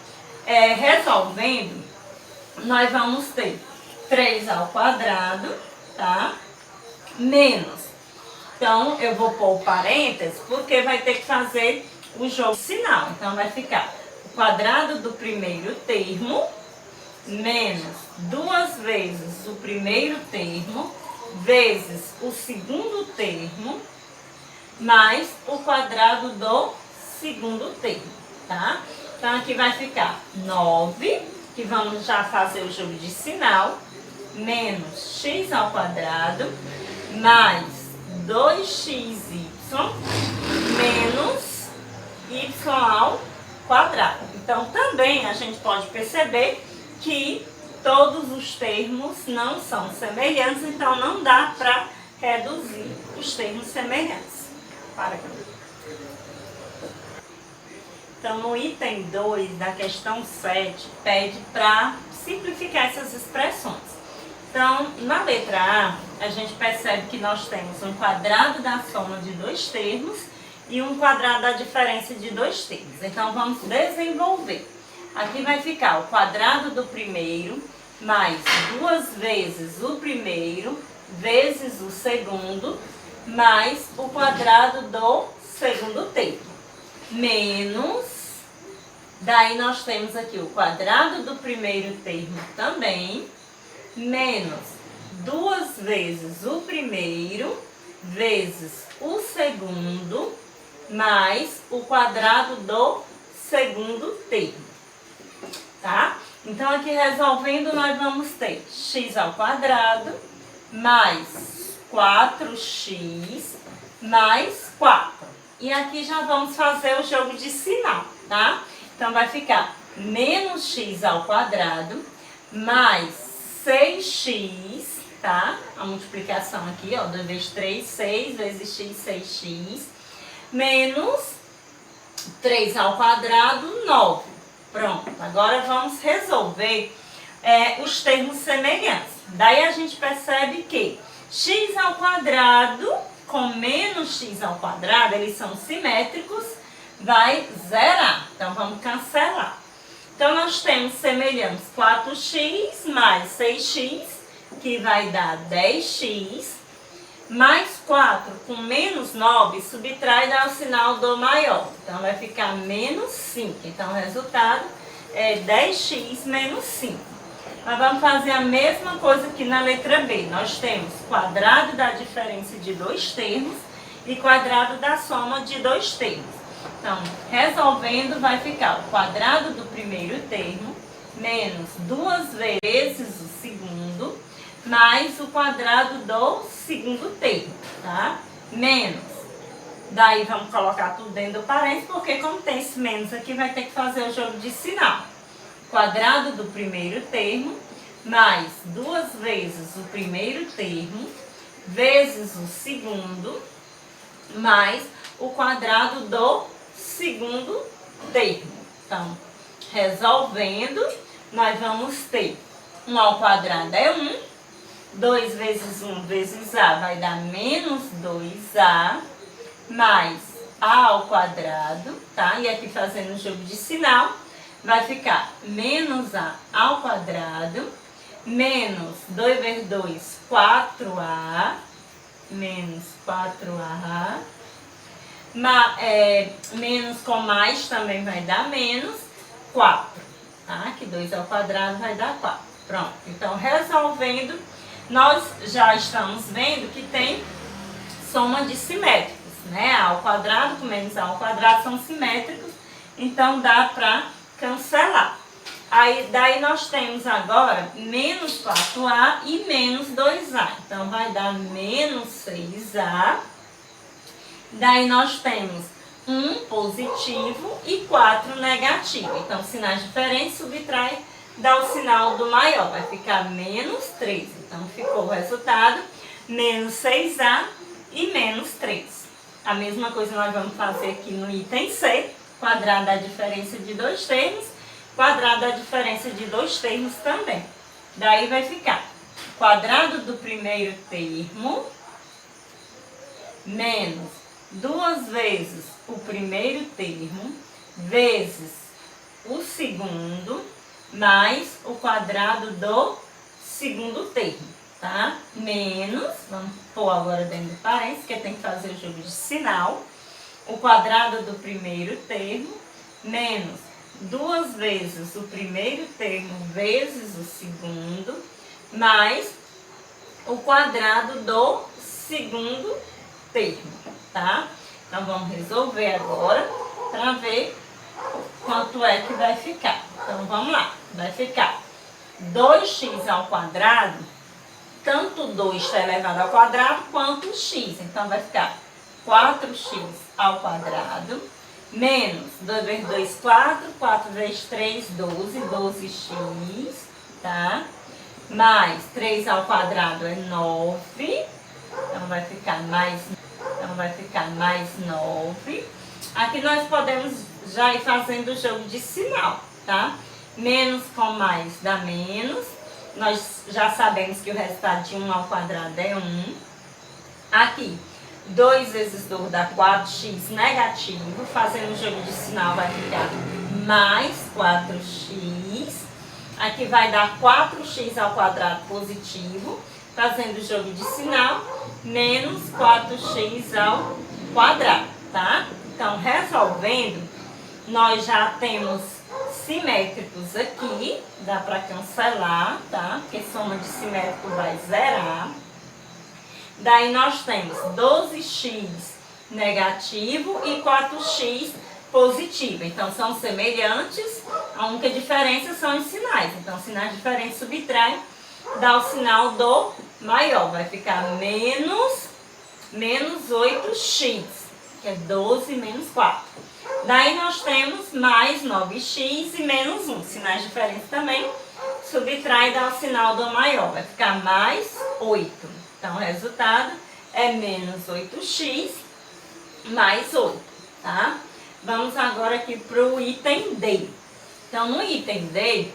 resolvendo, nós vamos ter 3 ao quadrado, tá? Menos. Então, eu vou pôr o parênteses, porque vai ter que fazer o jogo sinal. Então, vai ficar o quadrado do primeiro termo menos 2 vezes o primeiro termo vezes o segundo termo mais o quadrado do segundo termo, tá? Então, aqui vai ficar 9, que vamos já fazer o jogo de sinal, menos x ao quadrado mais 2xy menos y ao quadrado. Então, também a gente pode perceber que todos os termos não são semelhantes, então não dá para reduzir os termos semelhantes. Para aqui. Então, no item 2 da questão 7, pede para simplificar essas expressões. Então, na letra A, a gente percebe que nós temos um quadrado da soma de dois termos e um quadrado da diferença de dois termos. Então, vamos desenvolver. Aqui vai ficar o quadrado do primeiro mais 2 vezes o primeiro vezes o segundo mais o quadrado do segundo termo. Menos, daí nós temos aqui o quadrado do primeiro termo também, menos 2 vezes o primeiro vezes o segundo mais o quadrado do segundo termo. Tá? Então, aqui resolvendo, nós vamos ter x ao quadrado mais 4x mais 4. E aqui já vamos fazer o jogo de sinal, tá? Então, vai ficar menos x ao quadrado mais 6x, tá? A multiplicação aqui, ó, 2 vezes 3, 6 vezes x, 6x, menos 3 ao quadrado, 9. Pronto, agora vamos resolver os termos semelhantes. Daí a gente percebe que x ao quadrado com menos x ao quadrado, eles são simétricos, vai zerar. Então, vamos cancelar. Então, nós temos semelhantes 4x mais 6x, que vai dar 10x, Mais 4 com menos 9, subtrai e dá o sinal do maior. Então, vai ficar menos 5. Então, o resultado é 10x menos 5. Nós vamos fazer a mesma coisa aqui na letra B. Nós temos quadrado da diferença de dois termos e quadrado da soma de dois termos. Então, resolvendo, vai ficar o quadrado do primeiro termo menos 2 vezes o segundo, mais o quadrado do segundo termo, tá? Menos. Daí vamos colocar tudo dentro do parênteses, porque como tem esse menos aqui, vai ter que fazer o jogo de sinal. Quadrado do primeiro termo, mais 2 vezes o primeiro termo, vezes o segundo, mais o quadrado do segundo termo. Então, resolvendo, nós vamos ter 1 ao quadrado é 1, 2 vezes 1 vezes A vai dar menos 2A, mais A ao quadrado, tá? E aqui fazendo o jogo de sinal, vai ficar menos A ao quadrado, menos 2 vezes 2, 4A, menos 4A, menos com mais também vai dar menos 4, tá? Que 2 ao quadrado vai dar 4. Pronto, então resolvendo, nós já estamos vendo que tem soma de simétricos, né? A ao quadrado com menos A ao quadrado são simétricos, então dá para cancelar. Aí, daí nós temos agora menos 4A e menos 2A. Então, vai dar menos 6A. Daí nós temos 1 positivo e 4 negativo. Então, sinais diferentes, subtrai, dá o sinal do maior. Vai ficar menos 3. Então, ficou o resultado menos 6A e menos 3. A mesma coisa nós vamos fazer aqui no item C. Quadrado da diferença de dois termos. Quadrado da diferença de dois termos também. Daí vai ficar quadrado do primeiro termo menos 2 vezes o primeiro termo vezes o segundo mais o quadrado do segundo termo, tá? Menos, vamos pôr agora dentro do parênteses, que tem que fazer o jogo de sinal, o quadrado do primeiro termo menos 2 vezes o primeiro termo vezes o segundo, mais o quadrado do segundo termo, tá? Então, vamos resolver agora para ver quanto é que vai ficar. Então, vamos lá. Vai ficar 2x ao quadrado, tanto 2 está elevado ao quadrado, quanto x. Então, vai ficar 4x ao quadrado, menos 2 vezes 2, 4, 4 vezes 3, 12, 12x, tá? Mais 3 ao quadrado é 9, então vai ficar mais 9. Aqui nós podemos já ir fazendo o jogo de sinal, tá? Menos com mais dá menos, nós já sabemos que o resultado de 1 ao quadrado é 1. Aqui, 2 vezes 2 dá 4x negativo, fazendo o jogo de sinal vai ficar mais 4x. Aqui vai dar 4x ao quadrado positivo, fazendo o jogo de sinal, menos 4x ao quadrado, tá? Então, resolvendo, nós já temos simétricos aqui, dá para cancelar, tá? Porque soma de simétrico vai zerar. Daí nós temos 12x negativo e 4x positivo. Então, são semelhantes, a única diferença são os sinais. Então, sinais diferentes subtraem, dá o sinal do maior. Vai ficar menos 8x, que é 12 menos 4. Daí nós temos mais 9x e menos 1. Sinais diferentes também, subtrai e dá o sinal do maior. Vai ficar mais 8. Então, o resultado é menos 8x mais 8, tá? Vamos agora aqui para o item D. Então, no item D,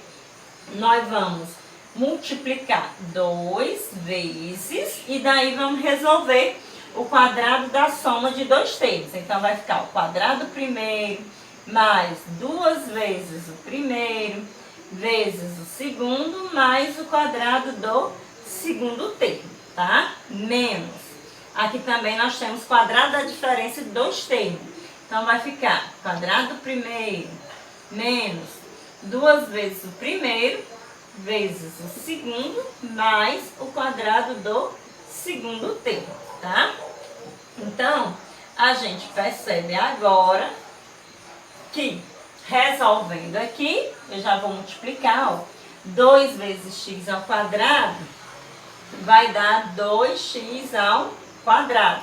nós vamos multiplicar 2 vezes e daí vamos resolver o quadrado da soma de dois termos. Então, vai ficar o quadrado primeiro mais 2 vezes o primeiro vezes o segundo mais o quadrado do segundo termo. Tá? Menos Aqui também nós temos quadrado da diferença de dois termos. Então vai ficar quadrado do primeiro menos 2 vezes o primeiro vezes o segundo mais o quadrado do segundo termo, tá? Então, a gente percebe agora que, resolvendo aqui, eu já vou multiplicar, ó, 2 vezes x ao quadrado vai dar 2x ao quadrado.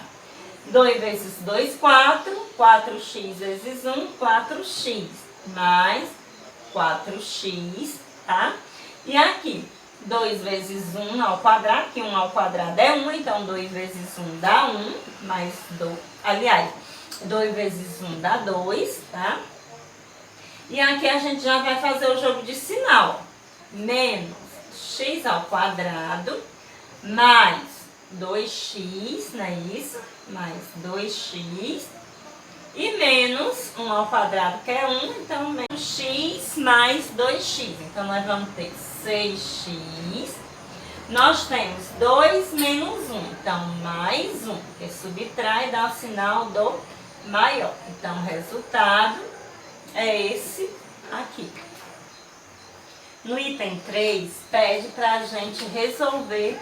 2 vezes 2, 4. 4x vezes 1, 4x. Mais 4x, tá? E aqui, 2 vezes 1 ao quadrado, que 1 ao quadrado é 1, então 2 vezes 1 dá 1, mais 2, aliás, 2 vezes 1 dá 2, tá? E aqui a gente já vai fazer o jogo de sinal, ó. Menos x ao quadrado, mais 2x, não é isso? Mais 2x, e menos 1 ao quadrado, que é 1, então menos x mais 2x. Então, nós vamos ter 6x. Nós temos 2 menos 1, então mais 1, que subtrai e dá o sinal do maior. Então, o resultado é esse aqui. No item 3, pede para a gente resolver,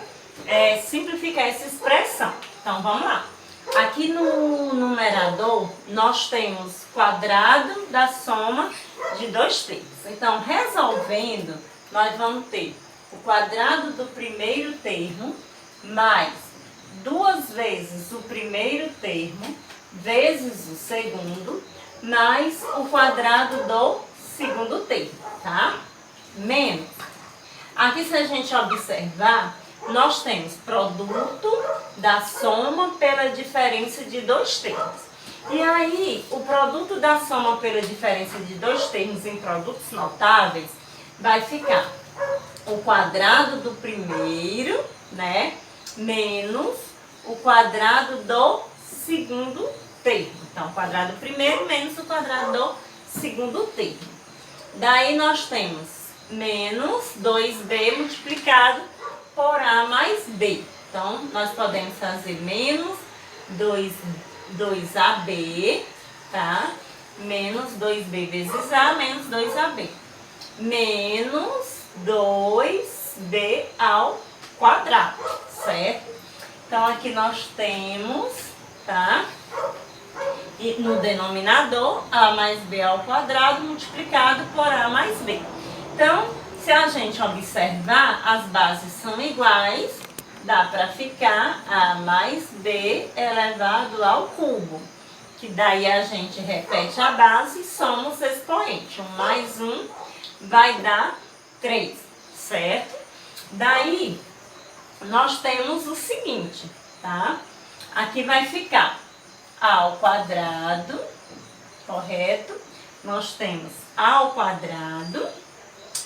simplificar essa expressão. Então, vamos lá. Aqui no numerador, nós temos quadrado da soma de dois termos. Então, resolvendo, nós vamos ter o quadrado do primeiro termo mais 2 vezes o primeiro termo vezes o segundo mais o quadrado do segundo termo, tá? Menos. Aqui, se a gente observar, nós temos produto da soma pela diferença de dois termos. E aí, o produto da soma pela diferença de dois termos em produtos notáveis vai ficar o quadrado do primeiro, né, menos o quadrado do segundo termo. Então, o quadrado do primeiro menos o quadrado do segundo termo. Daí, nós temos menos 2b multiplicado por a mais b. Então, nós podemos fazer menos 2ab, tá? Menos 2b vezes a, menos 2ab. Menos 2b ao quadrado, certo? Então, aqui nós temos, tá? E no denominador, a mais b ao quadrado multiplicado por a mais b. Então, se a gente observar, as bases são iguais, dá para ficar a mais b elevado ao cubo. Que daí a gente repete a base e soma os expoentes. 1 mais 1 vai dar 3, certo? Daí, nós temos o seguinte, tá? Aqui vai ficar a ao quadrado, correto? Nós temos a ao quadrado,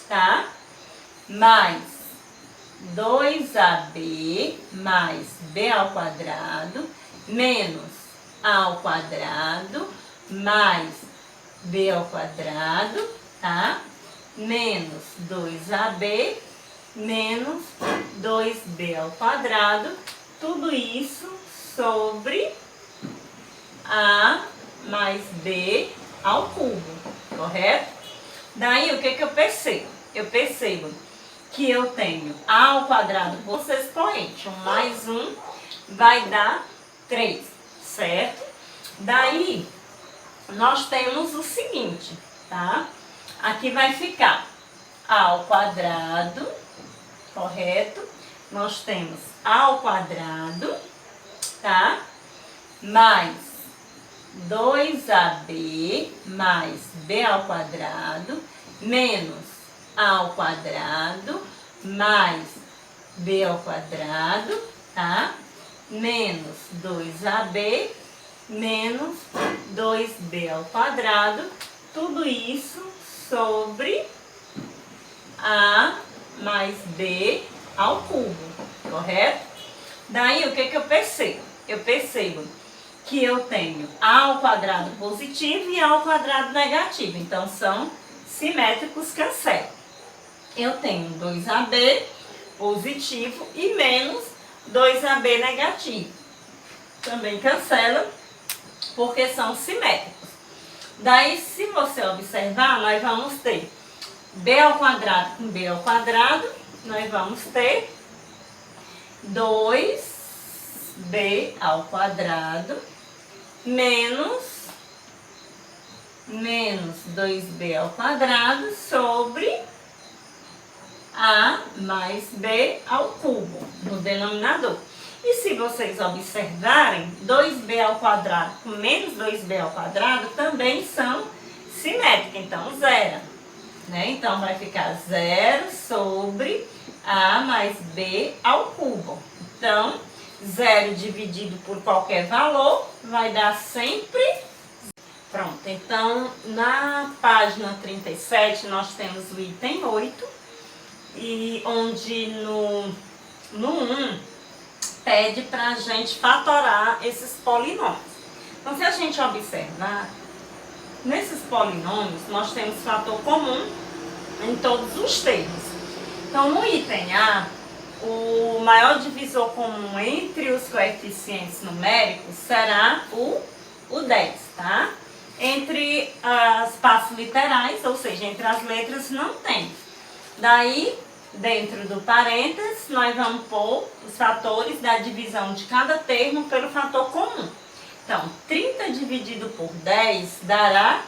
tá? Mais 2ab mais b ao quadrado menos a ao quadrado mais b ao quadrado, tá? Menos 2ab menos 2b ao quadrado, tudo isso sobre a mais b ao cubo, correto? Daí, o que eu percebo? Eu percebo que eu tenho a ao quadrado por seu expoente. 1 mais 1 vai dar 3, certo? Daí, nós temos o seguinte, tá? Aqui vai ficar a ao quadrado, correto? Nós temos a ao quadrado, tá? Mais 2ab mais b ao quadrado menos a ao quadrado mais b ao quadrado, tá? Menos 2ab menos 2b ao quadrado, tudo isso sobre a mais b ao cubo, correto? Daí, o que eu percebo? Eu percebo que eu tenho a ao quadrado positivo e a ao quadrado negativo. Então, são simétricos, cancelam. Eu tenho 2ab positivo e menos 2ab negativo. também cancela, porque são simétricos. Daí, se você observar, nós vamos ter b ao quadrado com b ao quadrado, nós vamos ter 2b ao quadrado menos 2b ao quadrado sobre a mais b ao cubo no denominador. E se vocês observarem, 2b ao quadrado com menos 2b ao quadrado também são simétricos, então zero. Né? Então vai ficar 0 sobre a mais b ao cubo. Então, 0 dividido por qualquer valor vai dar sempre. Pronto, então na página 37 nós temos o item 8, e onde no 1 pede para a gente fatorar esses polinômios. Então, se a gente observar, nesses polinômios nós temos fator comum em todos os termos. Então, no item A, o maior divisor comum entre os coeficientes numéricos será o 10, tá? Entre as partes literais, ou seja, entre as letras, não tem. Daí, dentro do parênteses, nós vamos pôr os fatores da divisão de cada termo pelo fator comum. Então, 30 dividido por 10 dará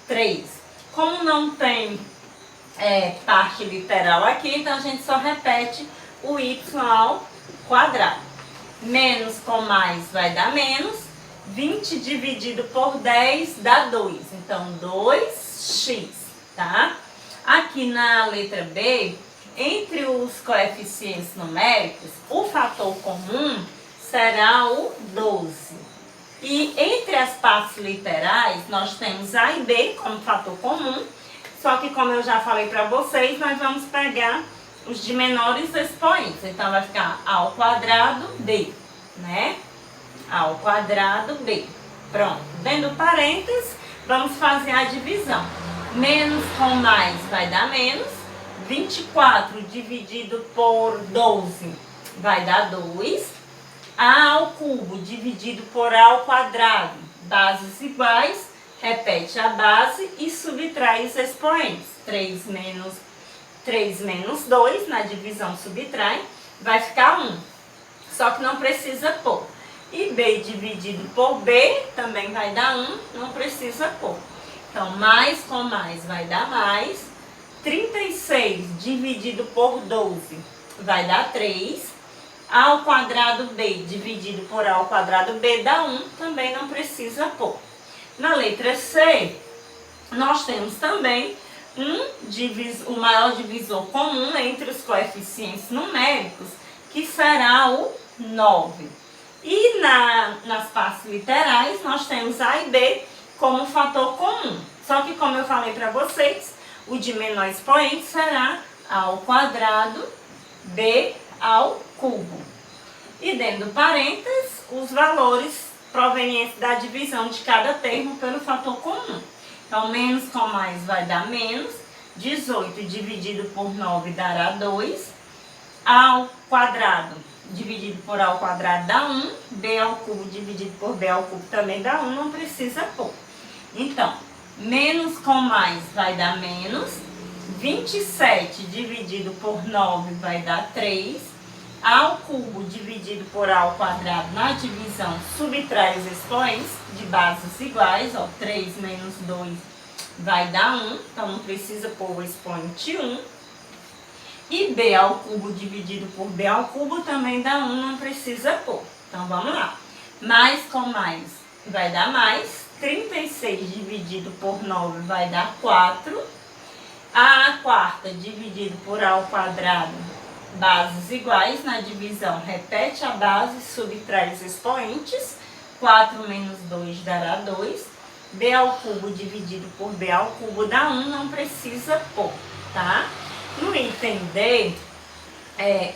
3. Como não tem parte literal aqui, então a gente só repete o y ao quadrado. Menos com mais vai dar menos. 20 dividido por 10 dá 2. Então, 2x, tá? Aqui na letra B, entre os coeficientes numéricos, o fator comum será o 12. E entre as partes literais, nós temos A e B como fator comum. Só que, como eu já falei para vocês, nós vamos pegar os de menores expoentes. Então, vai ficar A ao quadrado B, né? A ao quadrado B. Pronto. Dentro do parênteses, vamos fazer a divisão. Menos com mais vai dar menos. 24 dividido por 12 vai dar 2. A ao cubo dividido por A ao quadrado. Bases iguais. Repete a base e subtrai os expoentes. 3 menos 2, na divisão subtrai, vai ficar 1. Só que não precisa pôr. E B dividido por B também vai dar 1, não precisa pôr. Então, mais com mais vai dar mais. 36 dividido por 12 vai dar 3. A ao quadrado B dividido por A ao quadrado B dá 1, também não precisa pôr. Na letra C, nós temos também o maior divisor comum entre os coeficientes numéricos, que será o 9. E nas partes literais, nós temos A e B como fator comum. Só que, como eu falei para vocês, o de menor expoente será A ao quadrado, B ao cubo. E dentro do parênteses, os valores provenientes da divisão de cada termo pelo fator comum. Então, menos com mais vai dar menos. 18 dividido por 9 dará 2. A ao quadrado dividido por A ao quadrado dá 1. B ao cubo dividido por B ao cubo também dá 1. Não precisa pôr. Então, menos com mais vai dar menos. 27 dividido por 9 vai dar 3. A ao cubo dividido por A ao quadrado na divisão subtrai os expoentes de bases iguais. Ó, 3 menos 2 vai dar 1. Então, não precisa pôr o expoente 1. E B ao cubo dividido por B ao cubo também dá 1. Não precisa pôr. Então, vamos lá. Mais com mais vai dar mais. 36 dividido por 9 vai dar 4. A à quarta dividido por A ao quadrado, bases iguais, na divisão repete a base, subtrai os expoentes. 4 menos 2 dará 2. B ao cubo dividido por B ao cubo dá 1, não precisa pôr, tá? No item D,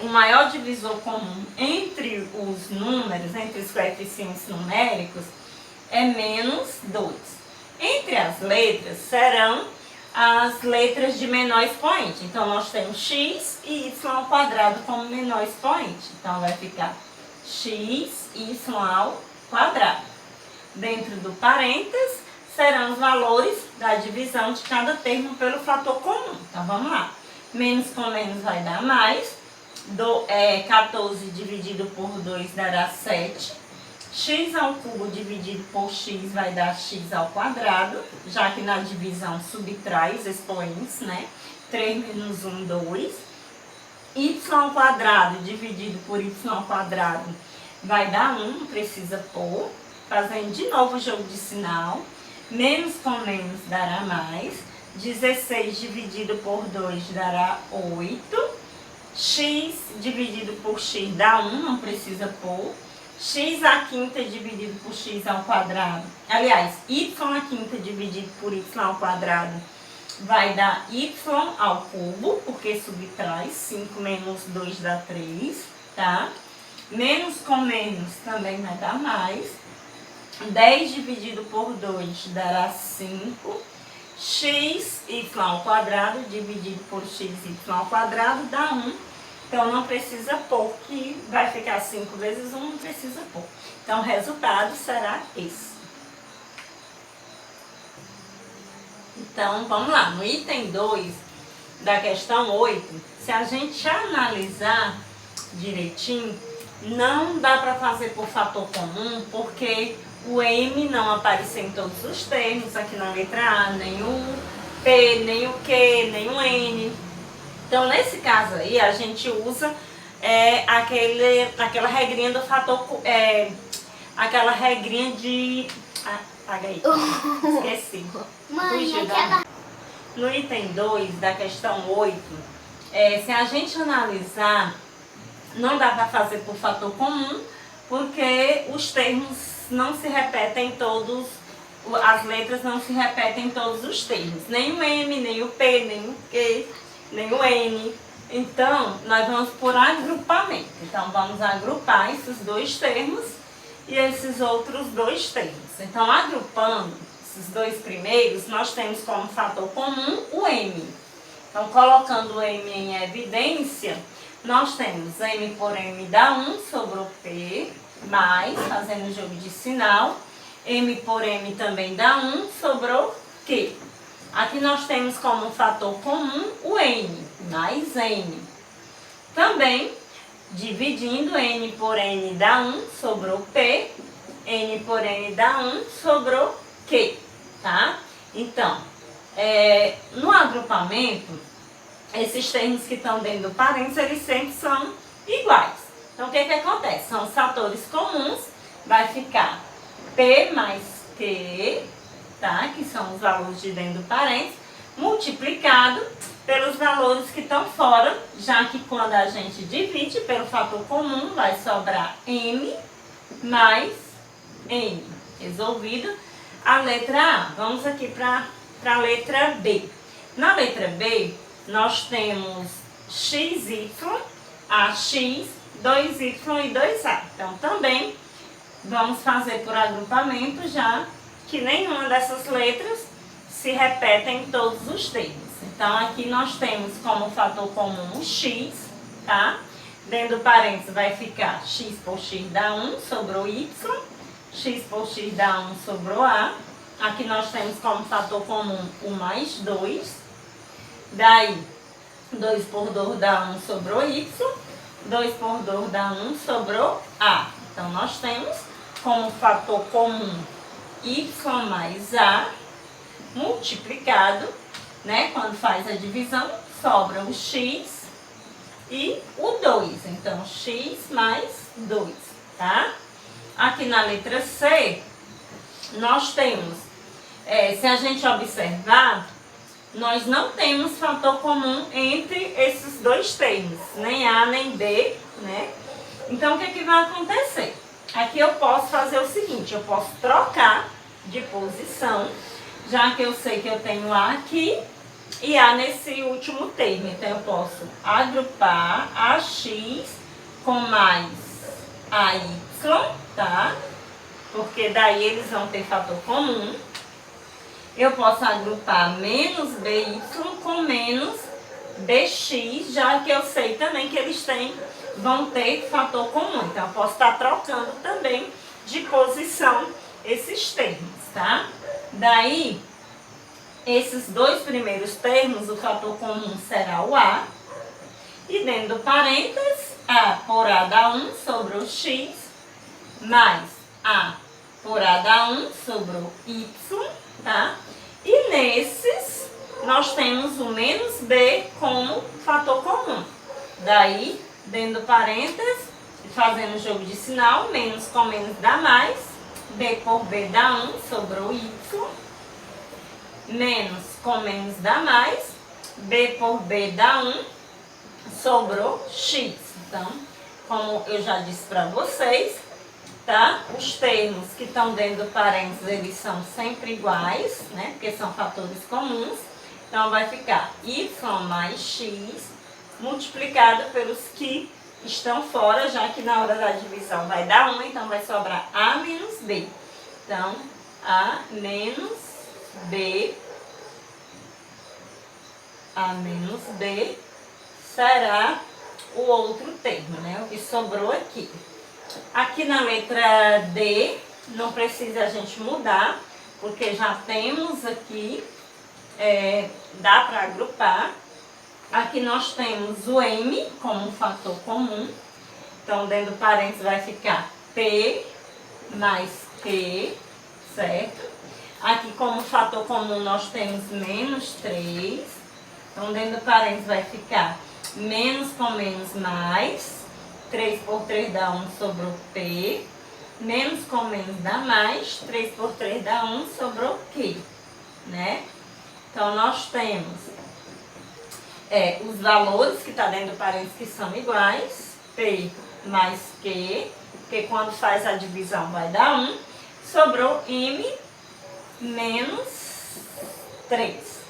o maior divisor comum entre os números, entre os coeficientes numéricos, é menos 2. Entre as letras serão as letras de menor expoente. Então, nós temos x e y ao quadrado como menor expoente. Então, vai ficar x, y ao quadrado. Dentro do parênteses serão os valores da divisão de cada termo pelo fator comum. Então vamos lá. Menos com menos vai dar mais. 14 dividido por 2 dará 7. X ao cubo dividido por x vai dar x ao quadrado, já que na divisão subtrai os expoentes, né? 3 menos 1, 2. Y ao quadrado dividido por y ao quadrado vai dar 1, não precisa pôr. Fazendo de novo o jogo de sinal. Menos com menos dará mais. 16 dividido por 2 dará 8. X dividido por x dá 1, não precisa pôr. X à quinta dividido por x ao quadrado. Aliás, y à quinta dividido por y ao quadrado vai dar y ao cubo, porque subtrai. 5 menos 2 dá 3, tá? Menos com menos também vai dar mais. 10 dividido por 2 dará 5. X, y ao quadrado dividido por x, y ao quadrado dá 1. Então não precisa pôr, que vai ficar 5 vezes 1, não precisa pôr. Então o resultado será esse. Então vamos lá, no item 2 da questão 8, se a gente analisar direitinho, não dá para fazer por fator comum, porque o M não apareceu em todos os termos, aqui na letra A, nem o P, nem o Q, nem o N. Então, nesse caso aí, a gente usa aquela regrinha do fator, aquela regrinha de... apaga aí, esqueci. Mãe, No item 2 da questão 8, se a gente analisar, não dá para fazer por fator comum, porque os termos não se repetem todos, as letras não se repetem em todos os termos. Nem o M, nem o P, nem o Q, nem o N. Então, nós vamos por agrupamento. Então, vamos agrupar esses dois termos e esses outros dois termos. Então, agrupando esses dois primeiros, nós temos como fator comum o M. Então, colocando o M em evidência, nós temos M por M dá 1, sobrou P, mais, fazendo o jogo de sinal, M por M também dá 1, sobrou Q. Aqui nós temos como fator comum o N, mais N. Também, dividindo, N por N dá 1, sobrou P, N por N dá 1, sobrou Q, tá? Então, no agrupamento, esses termos que estão dentro do parênteses, eles sempre são iguais. Então, o que acontece? São os fatores comuns, vai ficar P mais Q, tá? Que são os valores de dentro do parênteses, multiplicado pelos valores que estão fora, já que quando a gente divide pelo fator comum, vai sobrar M mais N. Resolvido a letra A. Vamos aqui para a letra B. Na letra B, nós temos XY, AX, 2y e 2a. Então, também vamos fazer por agrupamento, já que nenhuma dessas letras se repetem em todos os termos. Então, aqui nós temos como fator comum o x, tá? Dentro do parênteses vai ficar x por x dá 1, sobrou y. X por x dá 1, sobrou a. Aqui nós temos como fator comum o mais 2. Daí, 2 por 2 dá 1, sobrou y. 2 por 2 dá 1, sobrou A. Então, nós temos como fator comum y mais A, multiplicado, né? Quando faz a divisão, sobra o x e o 2. Então, x mais 2, tá? Aqui na letra C, nós temos, se a gente observar, nós não temos fator comum entre esses dois termos, nem A nem B, né? Então, o que vai acontecer? Aqui eu posso fazer o seguinte, eu posso trocar de posição, já que eu sei que eu tenho A aqui e A nesse último termo. Então, eu posso agrupar AX com mais AY, tá? Porque daí eles vão ter fator comum. Eu posso agrupar menos BY com menos BX, já que eu sei também que eles vão ter fator comum. Então, eu posso estar trocando também de posição esses termos, tá? Daí, esses dois primeiros termos, o fator comum será o A. E dentro do parênteses, A por A dá 1 sobre o X, mais A por A dá 1 sobre o Y, tá? E nesses, nós temos o menos B como fator comum. Daí, dentro do parênteses, fazendo o jogo de sinal, menos com menos dá mais, B por B dá 1 sobre o Y, menos com menos dá mais, B por B dá 1 sobre o X. Então, como eu já disse para vocês, tá? Os termos que estão dentro do parênteses, eles são sempre iguais, né? Porque são fatores comuns. Então, vai ficar Y mais X multiplicado pelos que estão fora, já que na hora da divisão vai dar 1, então vai sobrar A menos B. Então, A menos B será o outro termo, né? O que sobrou aqui. Aqui na letra D, não precisa a gente mudar, porque já temos aqui, dá para agrupar. Aqui nós temos o M como fator comum. Então, dentro do parênteses vai ficar P mais Q, certo? Aqui como fator comum nós temos menos 3. Então, dentro do parênteses vai ficar menos com menos mais. 3 por 3 dá 1 sobre o P. Menos com menos dá mais. 3 por 3 dá 1 sobre o Q, né? Então, nós temos os valores que estão dentro do parênteses que são iguais. P mais Q, porque quando faz a divisão vai dar 1. Sobrou M menos 3.